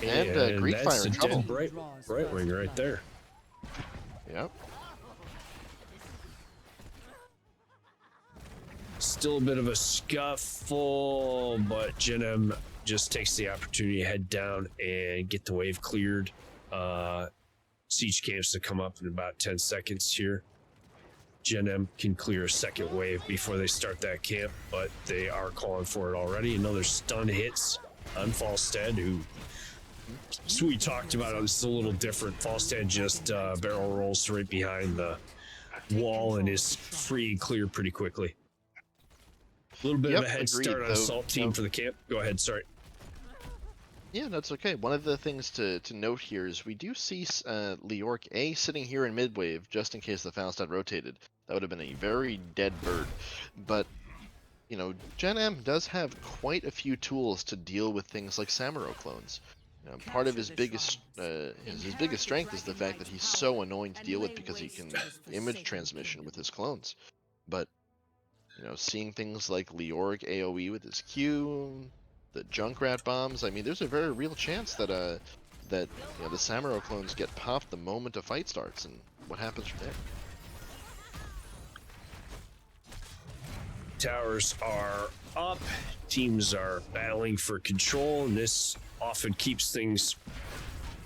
and Greek Fire in trouble. Brightwing right there. Yep. Still a bit of a scuffle, but Gen.M just takes the opportunity to head down and get the wave cleared. Siege camps to come up in about 10 seconds here. Gen.M can clear a second wave before they start that camp, but they are calling for it already. Another stun hits on Falstad, who, as we talked about, it's a little different. Falstad just barrel rolls right behind the wall and is free and clear pretty quickly. A little bit of a head start on Assault Team for the camp. Go ahead, sorry. Yeah, that's okay. One of the things to note here is we do see Leoric A sitting here in mid-wave just in case the Falstad rotated. That would have been a very dead bird. But, you know, Gen.M does have quite a few tools to deal with things like Samuro clones. You know, part of his biggest strength is the fact that he's so annoying to deal with because he can image transmission with his clones. But, you know, seeing things like Leoric AoE with his Q, the Junkrat bombs, I mean, there's a very real chance that you know, the Samuro clones get popped the moment a fight starts, and what happens from there? Towers are up, teams are battling for control, and this often keeps things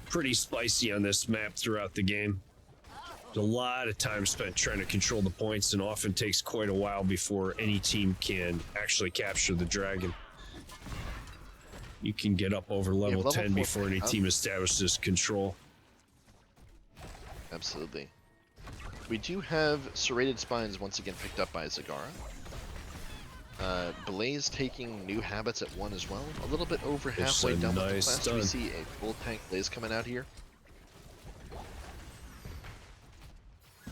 pretty spicy on this map throughout the game. There's a lot of time spent trying to control the points, and often takes quite a while before any team can actually capture the dragon. You can get up over level 10 before any team establishes control. Absolutely. We do have Serrated Spines once again picked up by Zagara. Blaze taking new habits at 1 as well. A little bit over halfway done with the class. We see a full tank Blaze coming out here.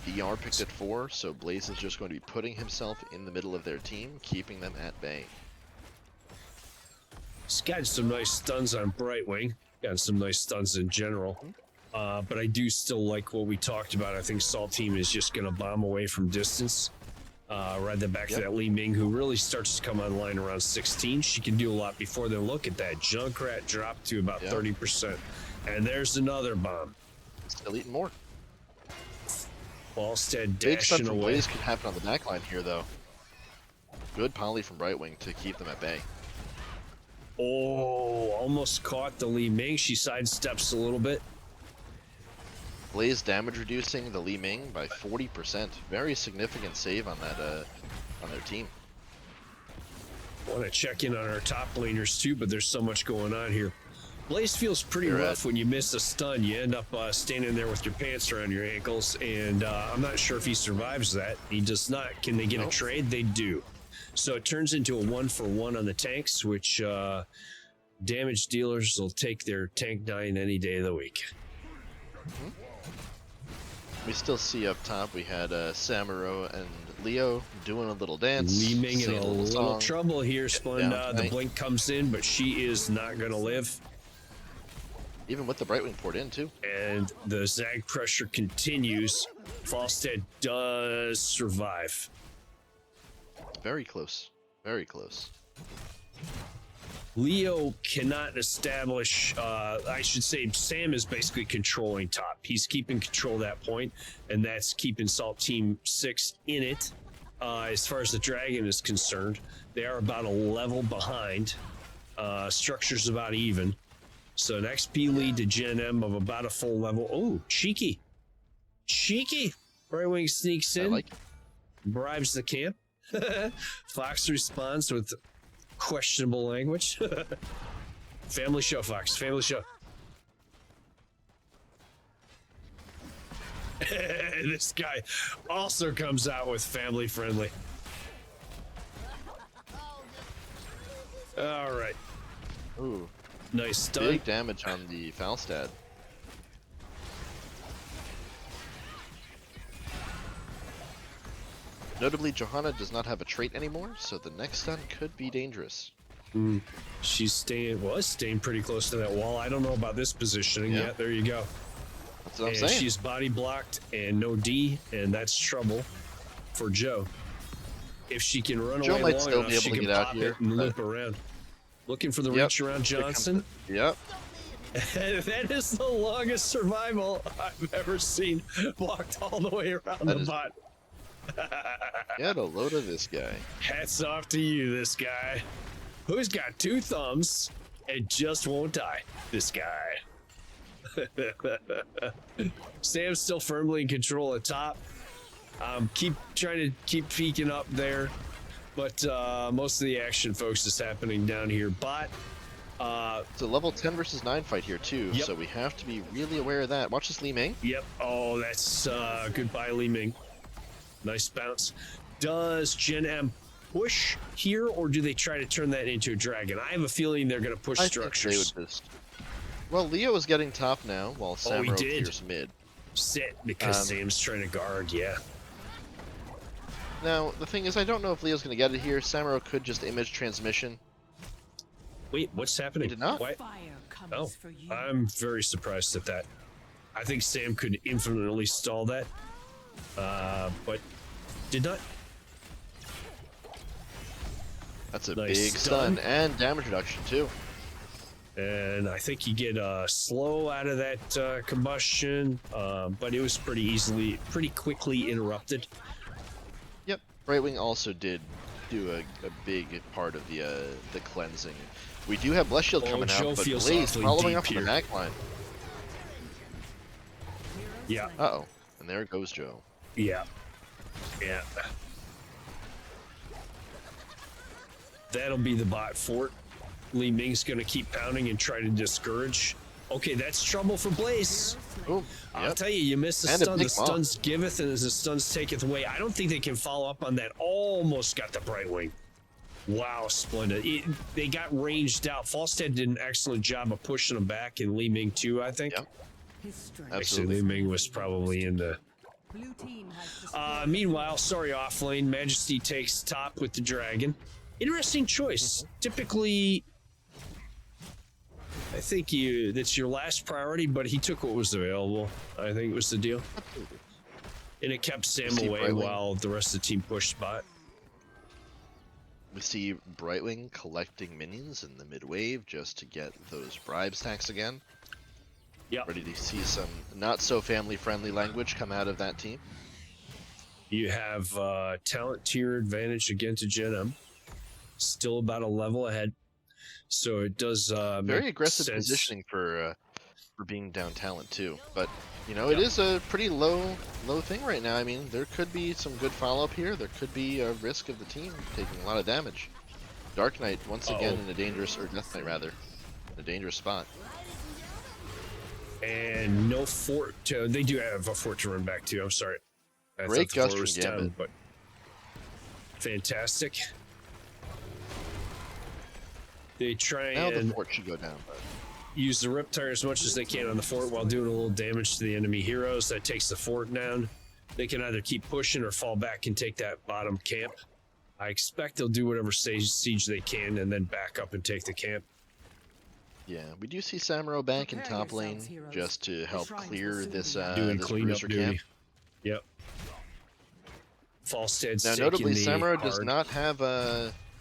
DR picked at 4, so Blaze is just going to be putting himself in the middle of their team, keeping them at bay. He's got some nice stuns on Brightwing. Got some nice stuns in general. But I do still like what we talked about. I think Salt Team is just going to bomb away from distance. Ride them back to that Li Ming, who really starts to come online around 16. She can do a lot before then. Look at that. Junkrat dropped to about 30%. And there's another bomb. Still eating more. Falstad Big stun dashing from away. Blaze could happen on the backline here, though. Good poly from Brightwing to keep them at bay. Oh, almost caught the Li Ming. She sidesteps a little bit. Blaze damage reducing the Li Ming by 40%. Very significant save on that on their team. Want to check in on our top laners too, but there's so much going on here. Blaze feels pretty rough when you miss a stun. You end up standing there with your pants around your ankles, and I'm not sure if he survives that. He does not. Can they get a trade? They do. So it turns into a 1-for-1 on the tanks, which damage dealers will take their tank dying any day of the week. We still see up top, we had Samuro and Leo doing a little dance. Li Ming in a little trouble here, Splenda. The night. blink comes in, but she is not going to live. Even with the Brightwing poured in, too. And the Zag pressure continues. Falstead does survive. Very close. Very close. Leo cannot establish, I should say Sam is basically controlling top. He's keeping control of that point, and that's keeping Salt Team 6 in it. As far as the Dragon is concerned, they are about a level behind. Structure's about even. So an XP lead to Gen.M of about a full level. Oh, cheeky. Cheeky. Right wing sneaks in. I like it. Bribes the camp. Fox responds with questionable language. Family show, Fox. Family show. This guy also comes out with family friendly. All right. Ooh. Nice stun. Big damage on the Falstad. Notably, Johanna does not have a trait anymore, so the next stun could be dangerous. She's was staying pretty close to that wall. I don't know about this positioning yet. There you go. That's what I'm saying. She's body blocked and no D, and that's trouble for Joe. If she can run Joe away might long still enough, be able she to can get out pop here, it and loop around. Looking for the reach around Johnson. Yep. That is the longest survival I've ever seen, blocked all the way around the bot. Get a load of this guy. Hats off to you, this guy. Who's got 2 thumbs and just won't die? This guy. Sam's still firmly in control at top. Keep trying to keep peeking up there, but most of the action, folks, is happening down here. Bot. It's a level 10 versus 9 fight here too, so we have to be really aware of that. Watch this Li Ming. Yep. Oh, that's goodbye, Li Ming. Nice bounce. Does Gen.M push here, or do they try to turn that into a dragon? I have a feeling they're going to push structures. They would just... Well, Leo is getting top now, while Samuro clears mid. Sit, because Sam's trying to guard, Now, the thing is, I don't know if Leo's going to get it here. Samuro could just image transmission. Wait, what's happening? He did not? Oh, I'm very surprised at that. I think Sam could infinitely stall that, but did not. That's a big stun and damage reduction too. And I think you get a slow out of that combustion, but it was pretty quickly interrupted. Yep, Brightwing also did do a big part of the cleansing. We do have Bless Shield coming out, but Blaze following up on the back line. Yeah. Uh-oh, and there goes Joe. Yeah. That'll be the bot fort. Li Ming's going to keep pounding and try to discourage. Okay, that's trouble for Blaze. Ooh, I'll tell you, you miss the stun. The stuns giveth and the stuns taketh away. I don't think they can follow up on that. Almost got the Brightwing. Wow, splendid. They got ranged out. Falstead did an excellent job of pushing them back, and Li Ming too, I think. Yep. Actually, Li Ming was probably in the... meanwhile, sorry, off lane, Majesty takes top with the dragon. Interesting choice. Typically, I think that's your last priority, but he took what was available. I think it was the deal. And it kept Sam away while the rest of the team pushed bot. We see Brightwing collecting minions in the mid wave just to get those bribe stacks again. Yep. Ready to see some not so family friendly language come out of that team. You have talent tier advantage again to Gen.M. Still about a level ahead. So it does very aggressive sense. Positioning for for being down talent too. But you know, it is a pretty low thing right now. I mean, there could be some good follow-up here. There could be a risk of the team taking a lot of damage. Dark Knight once again in a dangerous, or Death Knight rather, in a dangerous spot. And no fort. They do have a fort to run back to. I'm sorry. I Great thought the gust fort from was Gambit. down, but fantastic. They try Now and the fort should go down, but use the Riptire as much as they can on the fort while doing a little damage to the enemy heroes. That takes the fort down. They can either keep pushing or fall back and take that bottom camp. I expect they'll do whatever siege they can and then back up and take the camp. yeah, we do see Samuro back in top lane just to help clear this doing this cleanup bruiser duty. camp. Yep. Falstead's Now, taking notably, the Samuro hard.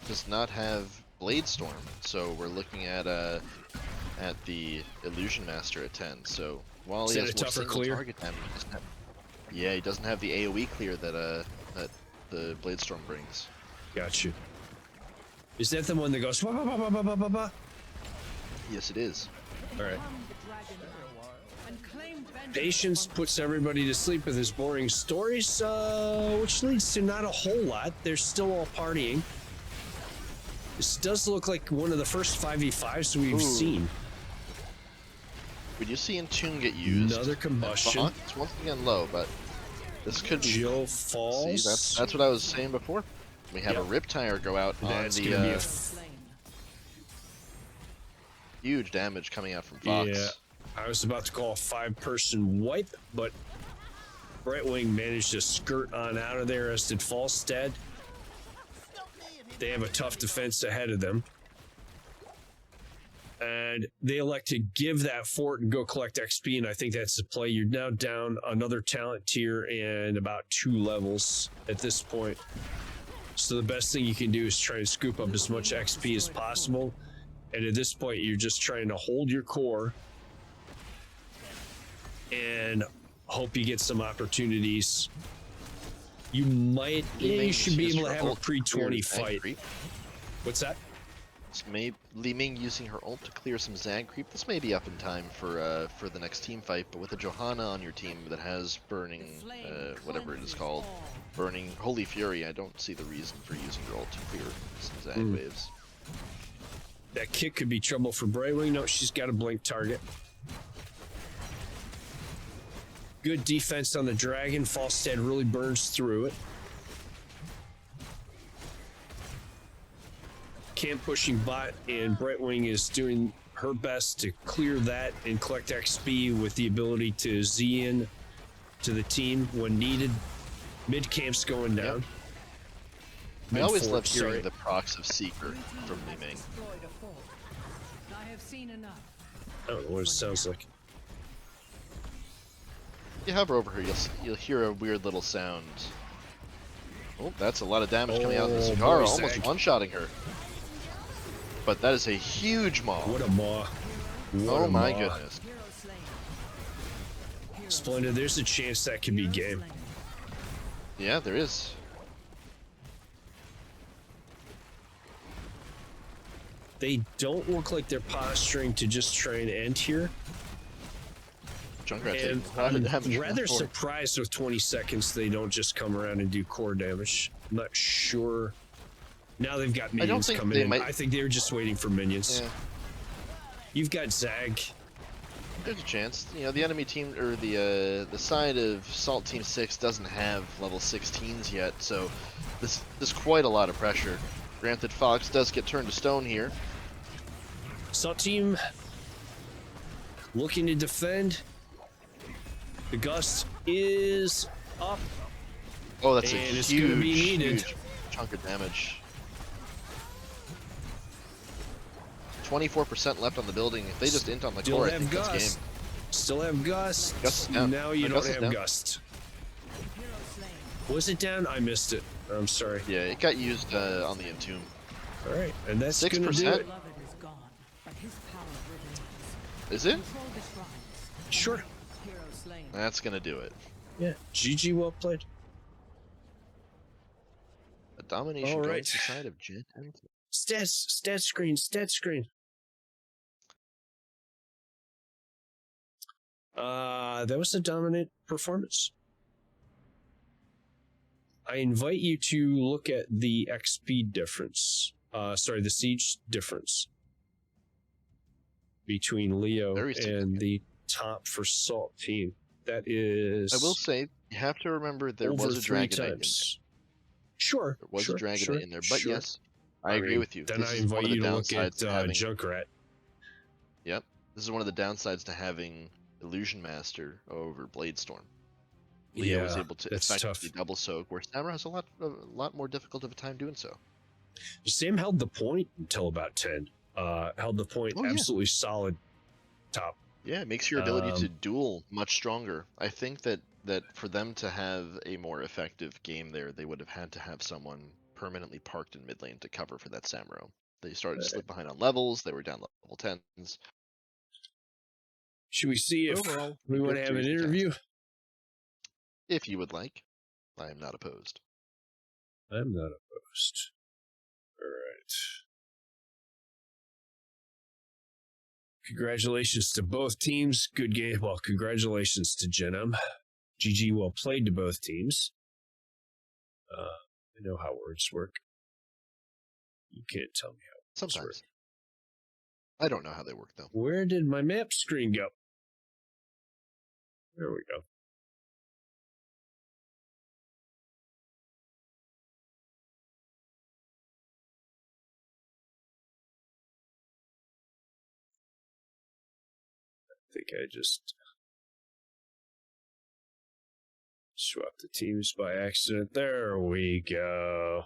does not have Blade Storm, so we're looking at the Illusion Master at 10. So while Is he that has a more tougher single clear? target damage, he doesn't have the AOE clear that that the Blade Storm brings. Got you. Is that the one that goes? Bah, bah, bah, bah, bah, bah, bah? Yes, it is. All right. Patience puts everybody to sleep with his boring stories, which leads to not a whole lot. They're still all partying. This does look like one of the first 5v5s we've seen. We do see Entomb get used. Another combustion. It's once again low, but this could be. Jill falls. See, that's what I was saying before. We have a Riptire go out on That's the gonna be a huge damage coming out from Fox. Yeah, I was about to call a 5-person wipe, but Brightwing managed to skirt on out of there, as did Falstead. They have a tough defense ahead of them. And they elect to give that fort and go collect XP, and I think that's the play. You're now down another talent tier and about 2 levels at this point. So the best thing you can do is try and scoop up as much XP as possible. And at this point, you're just trying to hold your core and hope you get some opportunities. You should be able to have a pre-20 fight. What's that? Li Ming using her ult to clear some Zag creep. This may be up in time for the next team fight, but with a Johanna on your team that has burning, whatever it is called, burning Holy Fury, I don't see the reason for using your ult to clear some Zag waves. That kick could be trouble for Brightwing. No, she's got a blink target. Good defense on the dragon. Falstead really burns through it. Camp pushing bot, and Brightwing is doing her best to clear that and collect XP with the ability to Z in to the team when needed. Mid camp's going down. I always love hearing the procs of Seeker from Li Ming. I don't know what it sounds like. You hover over her, you'll hear a weird little sound. Oh, that's a lot of damage coming out of the Zagara, almost one-shotting her. But that is a huge maw. What a maw. Oh my goodness. Splendid, there's a chance that could be game. Yeah, there is. They don't look like they're posturing to just try and end here. Junkrat And I'm rather surprised with 20 seconds they don't just come around and do core damage. I'm not sure. Now they've got minions coming in. I think they were just waiting for minions. Yeah. You've got Zag. There's a chance. You know, the enemy team, or the side of Salt Team 6 doesn't have level 16s yet, so there's quite a lot of pressure. Granted, Fox does get turned to stone here. Salt Team looking to defend. The gust is up. Oh, that's a huge chunk of damage. 24% left on the building. If they just int on the core, I think that's game. Still have Gust. Gust is down. Now you don't have Gust. Was it down? I missed it. I'm sorry. Yeah, it got used on the Entomb. All right, and that's 6%. Gonna do it. Is it? Sure. That's gonna do it. Yeah. GG, well played. A domination All going right. to the side of Gen.M. Stat screen. That was a dominant performance. I invite you to look at the XP difference. The siege difference between Leo Very significant. and the top for Salt team. That is. I will say, you have to remember there over was a 3 Dragonite in there. times. Sure. There was a Dragonite in there, but sure. yes, I agree with you. Then This I is one invite of the you to look at downsides to having. Junkrat. Yep, this is one of the downsides to having Illusion Master over Bladestorm. Leo was able to effectively double soak, where Samurai has a lot more difficult of a time doing so. Sam held the point until about 10. Held the point absolutely solid top. Yeah, it makes your ability to duel much stronger. I think that for them to have a more effective game there, they would have had to have someone permanently parked in mid lane to cover for that Samuro. They started to slip behind on levels. They were down level 10s. Should we see if overall, we want to have an interview? If you would like. I am not opposed. I'm not opposed. All right. Congratulations to both teams. Good game. Well, congratulations to Gen.M. GG, well played to both teams. I know how words work. You can't tell me how words work. I don't know how they work, though. Where did my map screen go? There we go. I think I just swapped the teams by accident. There we go.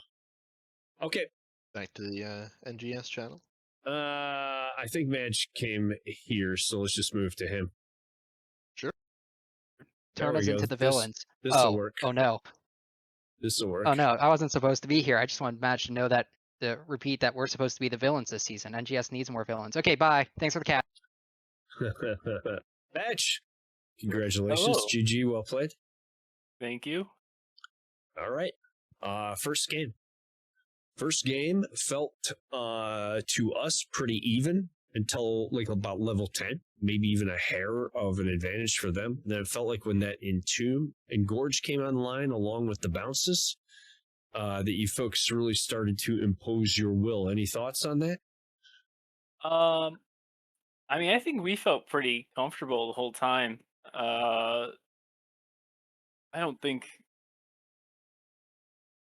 Okay. Back to the NGS channel. I think Madge came here, so let's just move to him. Sure. Turn us into the villains. This'll work. Oh no. This'll work. Oh no, I wasn't supposed to be here. I just wanted Madge to know that repeat that we're supposed to be the villains this season. NGS needs more villains. Okay, bye. Thanks for the cat. Madge, congratulations. Hello. GG, well played. Thank you. All right. First game. First game felt to us pretty even until like about level 10, maybe even a hair of an advantage for them. Then it felt like when that Entomb and Gorge came online along with the bounces, that you folks really started to impose your will. Any thoughts on that? I mean, I think we felt pretty comfortable the whole time. I don't think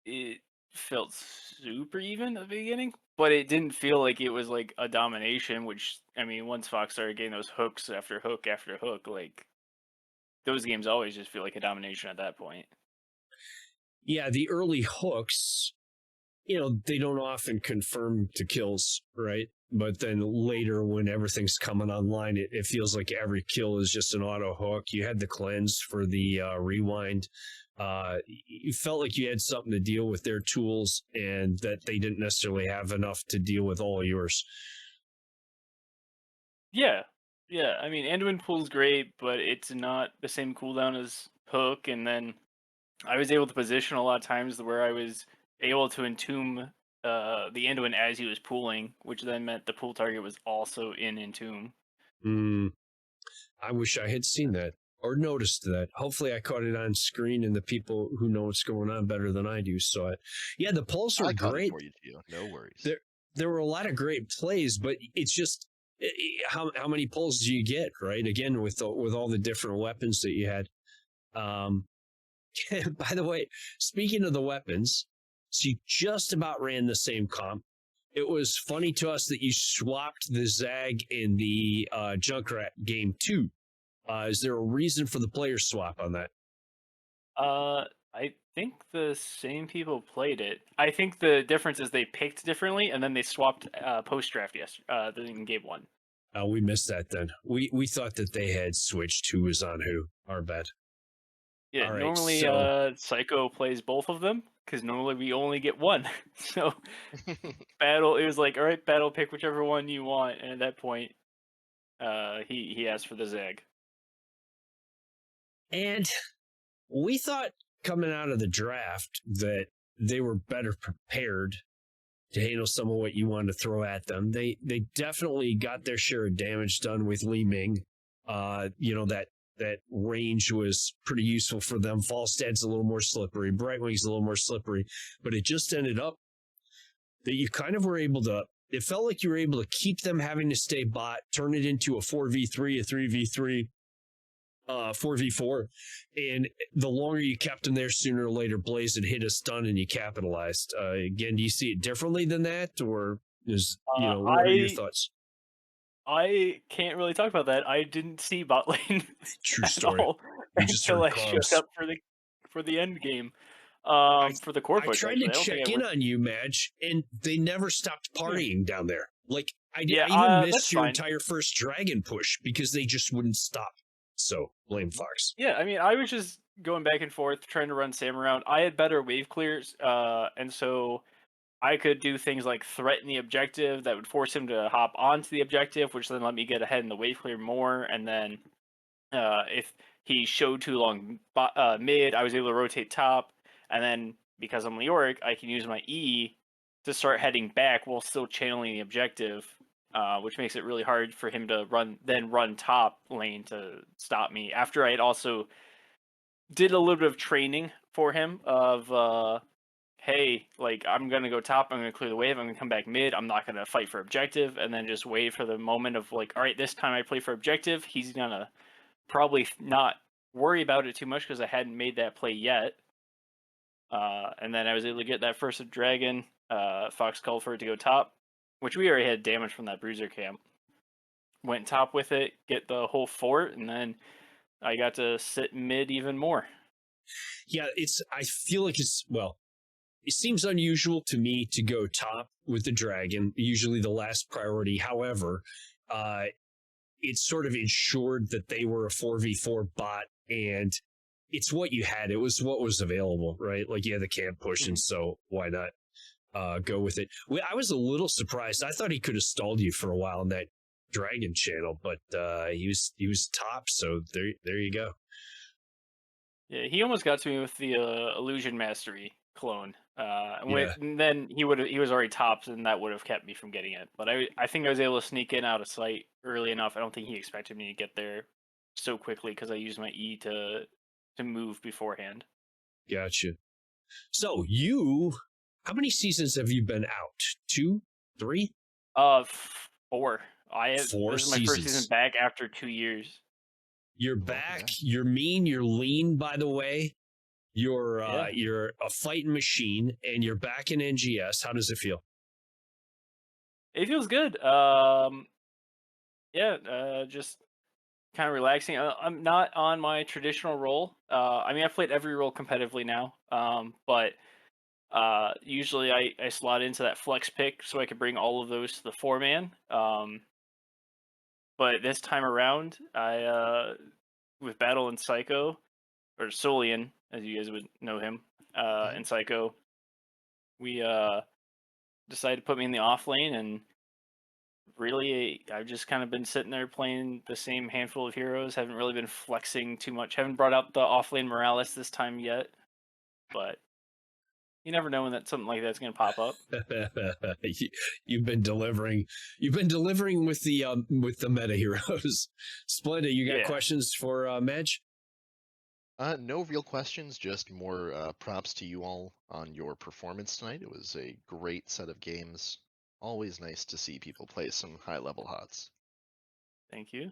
it felt super even at the beginning, but it didn't feel like it was like a domination, which, I mean, once Fox started getting those hooks after hook after hook, like those games always just feel like a domination at that point. Yeah, the early hooks, you know, they don't often confirm to kills, right? But then later when everything's coming online, it feels like every kill is just an auto hook. You had the cleanse for the rewind. You felt like you had something to deal with their tools and that they didn't necessarily have enough to deal with all yours. Yeah. I mean, Anduin pool's great, but it's not the same cooldown as hook. And then I was able to position a lot of times where I was able to entomb the Anduin as he was pooling, which then meant the pool target was also in entomb. I wish I had seen that or noticed that. Hopefully I caught it on screen and the people who know what's going on better than I do saw it. Yeah, the pulls were great. For you, Gio. No worries. There were a lot of great plays, but it's just how many pulls do you get, right? Again, with all the different weapons that you had. By the way, speaking of the weapons, so you just about ran the same comp. It was funny to us that you swapped the Zag in the Junkrat game too. Is there a reason for the player swap on that? I think the same people played it. I think the difference is they picked differently, and then they swapped post-draft in game 1. We missed that then. We thought that they had switched who was on who. Our bad. Yeah, right, normally Psycho plays both of them, because normally we only get one. So Battle, it was like, all right, Battle, pick whichever one you want, and at that point, he asked for the Zag. And we thought coming out of the draft that they were better prepared to handle some of what you wanted to throw at them. They definitely got their share of damage done with Li Ming. You know, that that range was pretty useful for them. Falstad's a little more slippery. Brightwing's a little more slippery. But it just ended up that you kind of were able to, it felt like you were able to keep them having to stay bot, turn it into a 4v3, a 3v3, 4v4. And the longer you kept them there, sooner or later, Blaze had hit a stun and you capitalized. Again, do you see it differently than that? Or is, what are your thoughts? I can't really talk about that. I didn't see bot lane True at story. all You just until I heard showed comms. up for the end game. For the core I push, tried actually. to I don't check think I in went- on you, Madge, and they never stopped partying down there. Like, I Yeah, even that's missed your fine. entire first dragon push because they just wouldn't stop. So, blame Fox. Yeah, I mean, I was just going back and forth trying to run Sam around. I had better wave clears, and so I could do things like threaten the objective that would force him to hop onto the objective, which then let me get ahead in the wave clear more. And then if he showed too long mid, I was able to rotate top. And then because I'm Leoric, I can use my E to start heading back while still channeling the objective, which makes it really hard for him to run top lane to stop me. After I had also did a little bit of training for him of hey, like, I'm going to go top, I'm going to clear the wave, I'm going to come back mid, I'm not going to fight for objective, and then just wait for the moment of, like, all right, this time I play for objective, he's going to probably not worry about it too much because I hadn't made that play yet. And then I was able to get that first dragon, Fox called for it to go top, which we already had damage from that bruiser camp. Went top with it, get the whole fort, and then I got to sit mid even more. Yeah, I feel like it seems unusual to me to go top with the dragon, usually the last priority. However, it sort of ensured that they were a 4v4 bot, and it's what you had. It was what was available, right? Like, you had the camp push, and so why not go with it? I was a little surprised. I thought he could have stalled you for a while in that dragon channel, but he was top, so there you go. Yeah, he almost got to me with the illusion mastery clone. And then he was already topped, and that would have kept me from getting it. But I think I was able to sneak in out of sight early enough. I don't think he expected me to get there so quickly because I used my E to move beforehand. Gotcha. So how many seasons have you been out? 2, 3? 4. 4 This is my seasons. first season back after 2 years. You're back. You're mean. You're lean, by the way. You're a fighting machine, and you're back in NGS. How does it feel? It feels good. Just kind of relaxing. I'm not on my traditional role. I mean, I've played every role competitively now. But usually I slot into that flex pick so I could bring all of those to the 4-man. But this time around, I with Battle and Psycho, or Solian, as you guys would know him, and Psycho, we decided to put me in the off lane, and really I've just kind of been sitting there playing the same handful of heroes. Haven't really been flexing too much. Haven't brought out the off lane Morales this time yet, but you never know when something like that's going to pop up. You've been delivering. You've been delivering with the meta heroes. Splenda, you got questions for Madge? No real questions, just more props to you all on your performance tonight. It was a great set of games. Always nice to see people play some high-level HOTS. Thank you.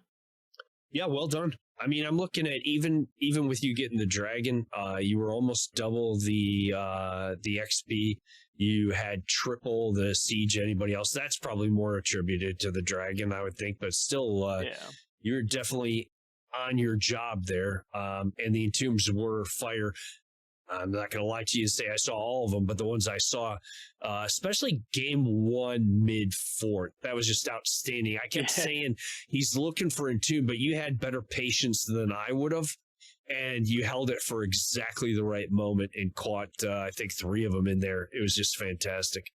Yeah, well done. I mean, I'm looking at even with you getting the dragon, you were almost double the XP. You had triple the siege. Anybody else? That's probably more attributed to the dragon, I would think. But still, you're definitely on your job there. And the entombs were fire. I'm not going to lie to you and say I saw all of them, but the ones I saw, especially game 1 mid-fort, that was just outstanding. I kept saying he's looking for Entomb, but you had better patience than I would have, and you held it for exactly the right moment and caught, I think, 3 of them in there. It was just fantastic.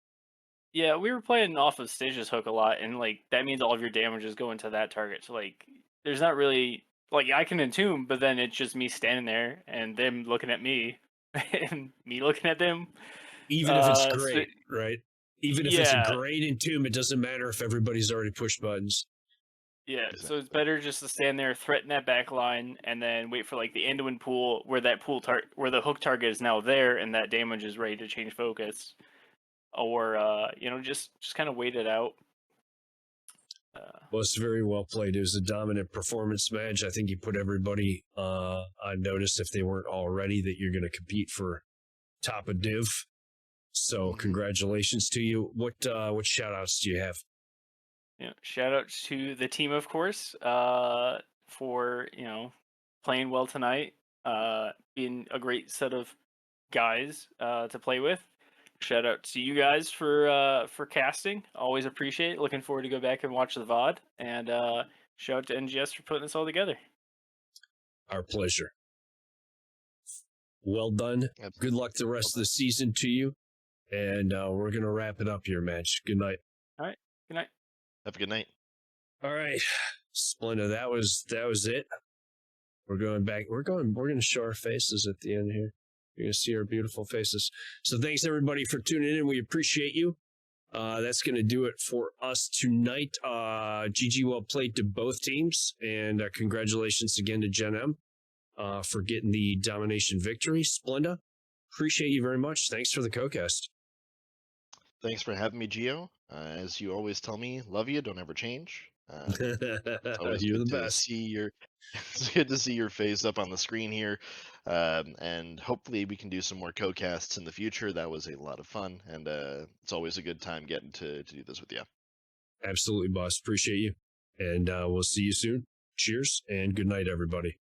Yeah, we were playing off of Stage's hook a lot, and like that means all of your damage is going to that target. So like, there's not really like I can entomb, but then it's just me standing there and them looking at me. And me looking at them. Even if it's great, right? Even if it's a great entomb, it doesn't matter if everybody's already pushed buttons. Yeah, so it's Exactly. better just to stand there, threaten that back line, and then wait for like the Anduin pool where where the hook target is now there, and that damage is ready to change focus, or just kind of wait it out. Was very well played. It was a dominant performance match. I think you put everybody on notice, if they weren't already, that you're going to compete for top of Div. So congratulations to you. What shout outs do you have? Shout out to the team, of course, for playing well tonight, being a great set of guys to play with. Shout out to you guys for casting. Always appreciate it. Looking forward to go back and watch the VOD. And shout out to NGS for putting this all together. Our pleasure. Well done. Absolutely. Good luck the rest of the season to you. And we're going to wrap it up here, Match. Good night. All right. Good night. Have a good night. All right. Splenda, that was it. We're going back. We're going to show our faces at the end here. You're going to see our beautiful faces. So thanks everybody for tuning in. We appreciate you. That's going to do it for us tonight. GG well played to both teams. And congratulations again to Gen.M for getting the domination victory. Splenda, appreciate you very much. Thanks for the co-cast. Thanks for having me, Gio. As you always tell me, love you. Don't ever change. It's always You're good the to best. see your it's good to see your face up on the screen here, and hopefully we can do some more co-casts in the future. That was a lot of fun, and it's always a good time getting to do this with you. Absolutely, boss. Appreciate you. And we'll see you soon. Cheers and good night, everybody.